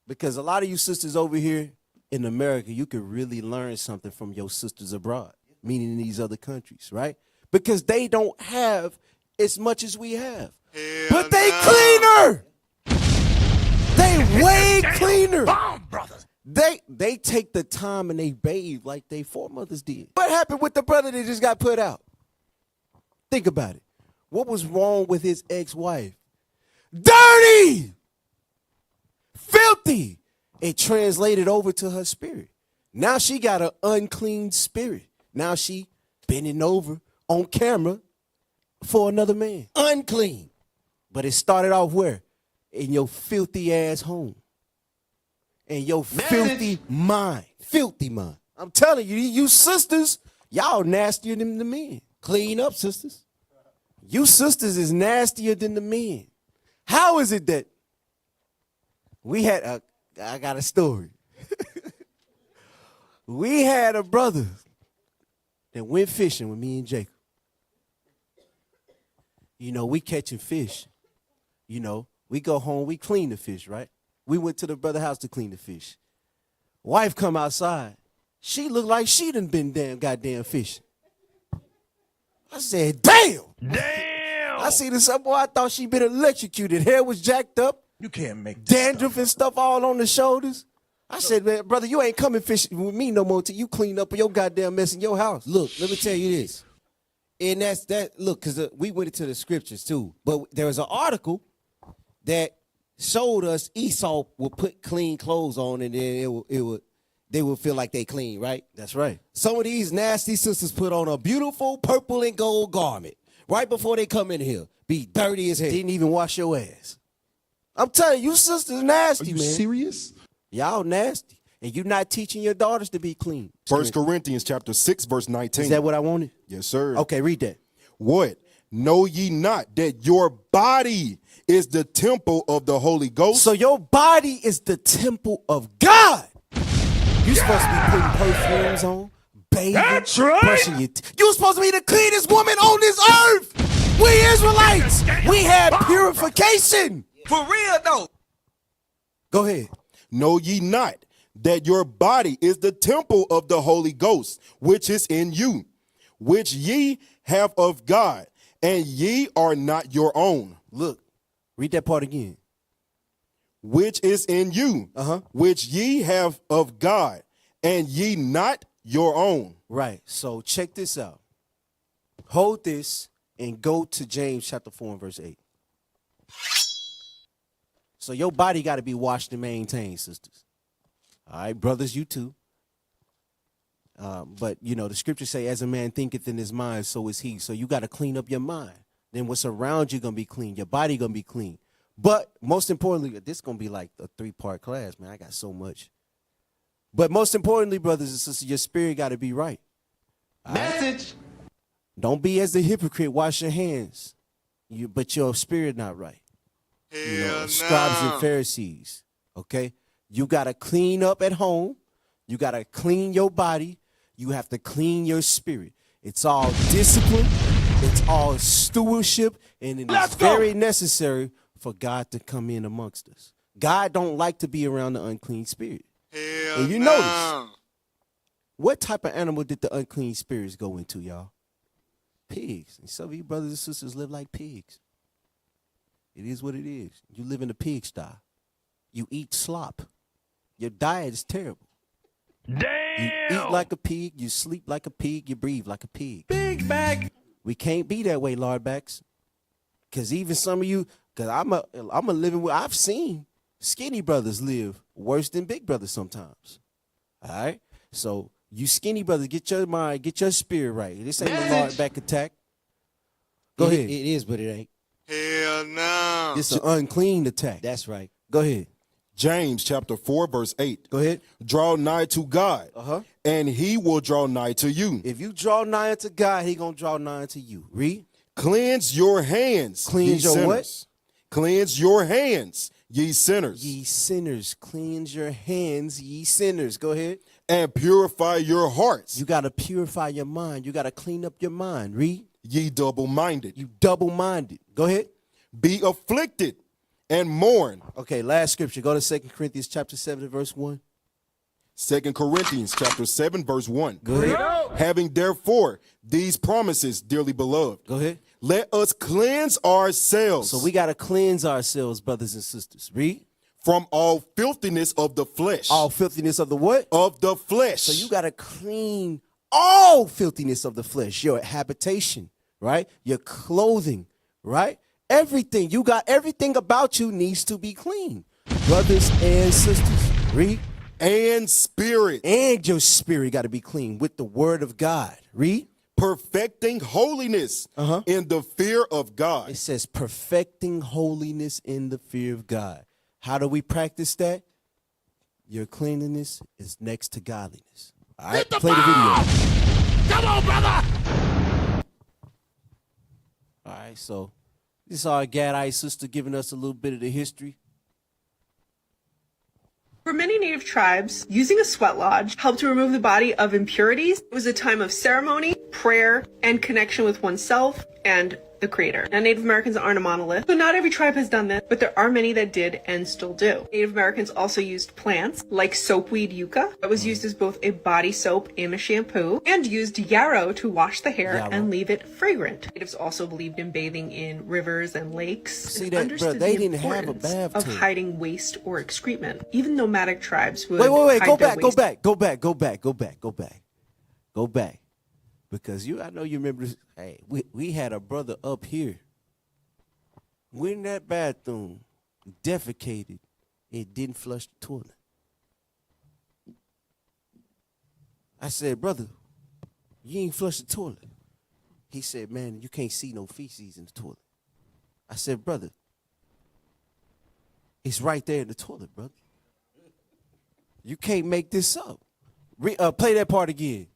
Because a lot of you sisters over here in America, you can really learn something from your sisters abroad, meaning in these other countries, right? Because they don't have as much as we have. But they cleaner. They way cleaner. They take the time and they bathe like they foremothers did. What happened with the brother that just got put out? Think about it. What was wrong with his ex-wife? Dirty! Filthy! It translated over to her spirit. Now she got an unclean spirit. Now she bending over on camera for another man. Unclean. But it started off where? In your filthy ass home. In your filthy mind. Filthy mind. I'm telling you, you sisters, y'all nastier than the men. Clean up, sisters. You sisters is nastier than the men. How is it that I got a story. We had a brother that went fishing with me and Jacob. You know, we catching fish. You know, we go home, we clean the fish, right? We went to the brother's house to clean the fish. Wife come outside. She looked like she done been goddamn fishing. I said, damn. I see this up, boy. I thought she been electrocuted. Hair was jacked up. You can't make this Dandruff and stuff all on the shoulders. I said, man, brother, you ain't coming fishing with me no more till you clean up your goddamn mess in your house. Look, let me tell you this. And that's that. Look, because we went into the scriptures too. But there was an article that showed us Esau would put clean clothes on and then they would feel like they clean, right? That's right. Some of these nasty sisters put on a beautiful purple and gold garment right before they come in here. Be dirty as hell. Didn't even wash your ass. I'm telling you, sisters nasty, man. Serious? Y'all nasty. And you not teaching your daughters to be clean. 1 Corinthians chapter 6, verse 19. Is that what I wanted? Yes, sir. Okay, read that. What? Know ye not that your body is the temple of the Holy Ghost? So your body is the temple of God. You supposed to be putting perfumes on, bathing, That's right. brushing your teeth. You supposed to be the cleanest woman on this earth. We Israelites, we had purification. For real though. Go ahead. Know ye not that your body is the temple of the Holy Ghost, which is in you, which ye have of God, and ye are not your own. Look, read that part again. Which is in you, which ye have of God, and ye not your own. Right. So check this out. Hold this and go to James chapter 4 and verse 8. So your body got to be washed and maintained, sisters. All right, brothers, you too. But you know, the scriptures say, "As a man thinketh in his mind, so is he." So you got to clean up your mind. Then what's around you gonna be clean. Your body gonna be clean. But most importantly, this gonna be like a 3-part class, man. I got so much. But most importantly, brothers and sisters, your spirit got to be right. Message. Don't be as the hypocrite. Wash your hands, but your spirit not right. You know, scribes and Pharisees. Okay, you got to clean up at home. You got to clean your body. You have to clean your spirit. It's all discipline. It's all stewardship, and it is very necessary for God to come in amongst us. God don't like to be around the unclean spirit. And you notice, what type of animal did the unclean spirits go into, y'all? Pigs. And some of you brothers and sisters live like pigs. It is what it is. You live in a pigsty. You eat slop. Your diet is terrible. Damn! You eat like a pig. You sleep like a pig. You breathe like a pig. Big back. We can't be that way, Lordbacks. Because even some of you, because I'm a living with, I've seen skinny brothers live worse than big brothers sometimes. All right? So you skinny brothers, get your mind, get your spirit right. This ain't a Lordback attack. Go ahead. It is, but it ain't. Hell no. It's an unclean attack. That's right. Go ahead. James chapter 4, verse 8. Go ahead. Draw nigh to God, and he will draw nigh to you. If you draw nigh unto God, he gonna draw nigh unto you. Read. Cleanse your hands, Cleanse ye your what? sinners. Cleanse your hands, ye sinners. Ye sinners, cleanse your hands, ye sinners. Go ahead. And purify your hearts, You gotta purify your mind. You gotta clean up your mind. Read. ye double-minded. You double-minded. Go ahead. Be afflicted and mourn. Okay, last scripture. Go to 2 Corinthians chapter 7, verse 1. 2 Corinthians chapter 7, verse 1. Go ahead. Having therefore these promises, dearly beloved, Go ahead. let us cleanse ourselves So we gotta cleanse ourselves, brothers and sisters. Read. from all filthiness of the flesh. All filthiness of the what? Of the flesh. So you gotta clean all filthiness of the flesh. Your habitation, right? Your clothing, right? Everything. You got everything about you needs to be clean. Brothers and sisters. Read. and spirit. And your spirit got to be clean with the word of God. Read. Perfecting holiness in the fear of God. It says perfecting holiness in the fear of God. How do we practice that? Your cleanliness is next to godliness. All right, play the video. Come on, brother. All right, so this is our Gadite sister giving us a little bit of the history. For many native tribes, using a sweat lodge helped to remove the body of impurities. It was a time of ceremony, prayer, and connection with oneself and the Creator. Now, Native Americans aren't a monolith, so not every tribe has done this, but there are many that did and still do. Native Americans also used plants like soapweed yucca that was used as both a body soap and a shampoo, and used yarrow to wash the hair and leave it fragrant. Natives also believed in bathing in rivers and lakes. See and that, understood bro, they the didn't have a importance bathtub. of hiding waste or excrement. Even nomadic tribes would Wait, hide go their back, waste. go back. Because I know you remember this. Hey, we had a brother up here. Went in that bathroom, defecated, and didn't flush the toilet. I said, brother, you ain't flush the toilet. He said, man, you can't see no feces in the toilet. I said, brother, it's right there in the toilet, brother. You can't make this up. Play that part again.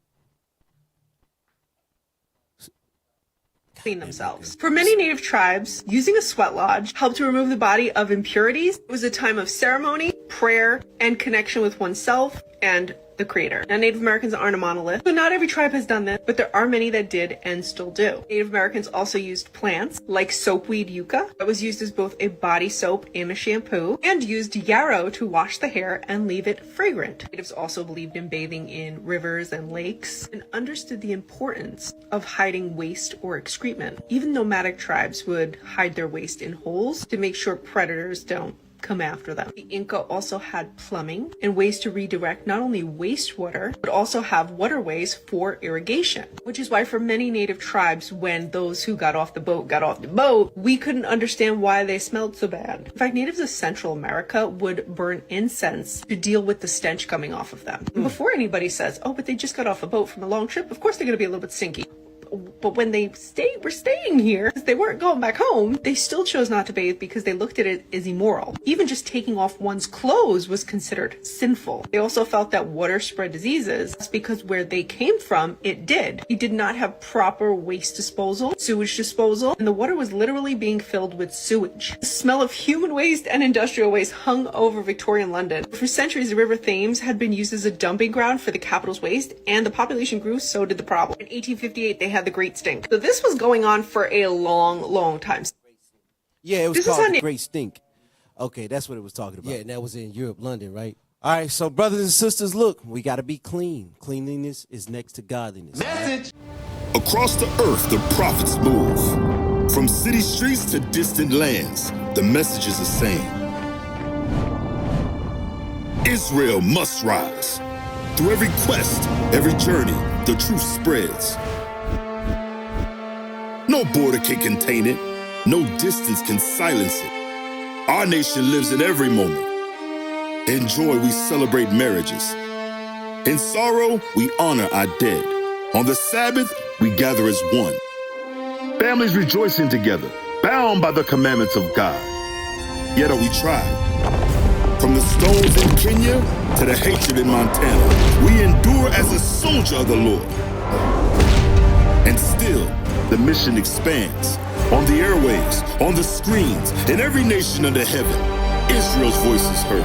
Clean themselves. For many native tribes, using a sweat lodge helped to remove the body of impurities. It was a time of ceremony, prayer, and connection with oneself and the Creator. Now, Native Americans aren't a monolith, so not every tribe has done this, but there are many that did and still do. Native Americans also used plants like soapweed yucca that was used as both a body soap and a shampoo, and used yarrow to wash the hair and leave it fragrant. Natives also believed in bathing in rivers and lakes, and understood the importance of hiding waste or excrement. Even nomadic tribes would hide their waste in holes to make sure predators don't come after them. The Inca also had plumbing and ways to redirect not only wastewater, but also have waterways for irrigation, which is why for many native tribes, when those who got off the boat, we couldn't understand why they smelled so bad. In fact, natives of Central America would burn incense to deal with the stench coming off of them. And before anybody says, oh, but they just got off a boat from a long trip, of course they're going to be a little bit stinky. But when they were staying here, they weren't going back home, they still chose not to bathe because they looked at it as immoral. Even just taking off one's clothes was considered sinful. They also felt that water spread diseases because where they came from, it did. You did not have proper waste disposal, sewage disposal, and the water was literally being filled with sewage. The smell of human waste and industrial waste hung over Victorian London. For centuries, the River Thames had been used as a dumping ground for the capital's waste, and the population grew, so did the problem. In 1858, they had the Great Stink. So this was going on for a long time. Yeah, it was This is called how the Great Stink. Okay, that's what it was talking about. Yeah, and that was in Europe, London, right? All right, so brothers and sisters, look, we got to be clean. Cleanliness is next to godliness. Across the earth, the prophets move. From city streets to distant lands, the message is the same. Israel must rise. Through every quest, every journey, the truth spreads. No border can contain it. No distance can silence it. Our nation lives in every moment. In joy, we celebrate marriages. In sorrow, we honor our dead. On the Sabbath, we gather as one. Families rejoicing together, bound by the commandments of God. Yet are we tried. From the stones in Kenya to the hatred in Montana, we endure as a soldier of the Lord. And still, the mission expands. On the airwaves, on the screens, in every nation under heaven, Israel's voice is heard.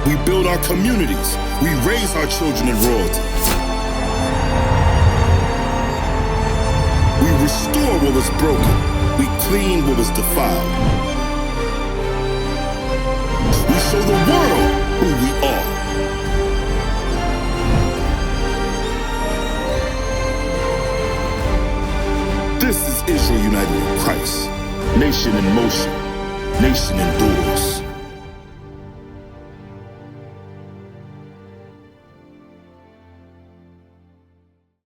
We build our communities. We raise our children in royalty. We restore what was broken. We clean what was defiled. We show the world who we are. This is Israel united in Christ. Nation in motion. Nation endured.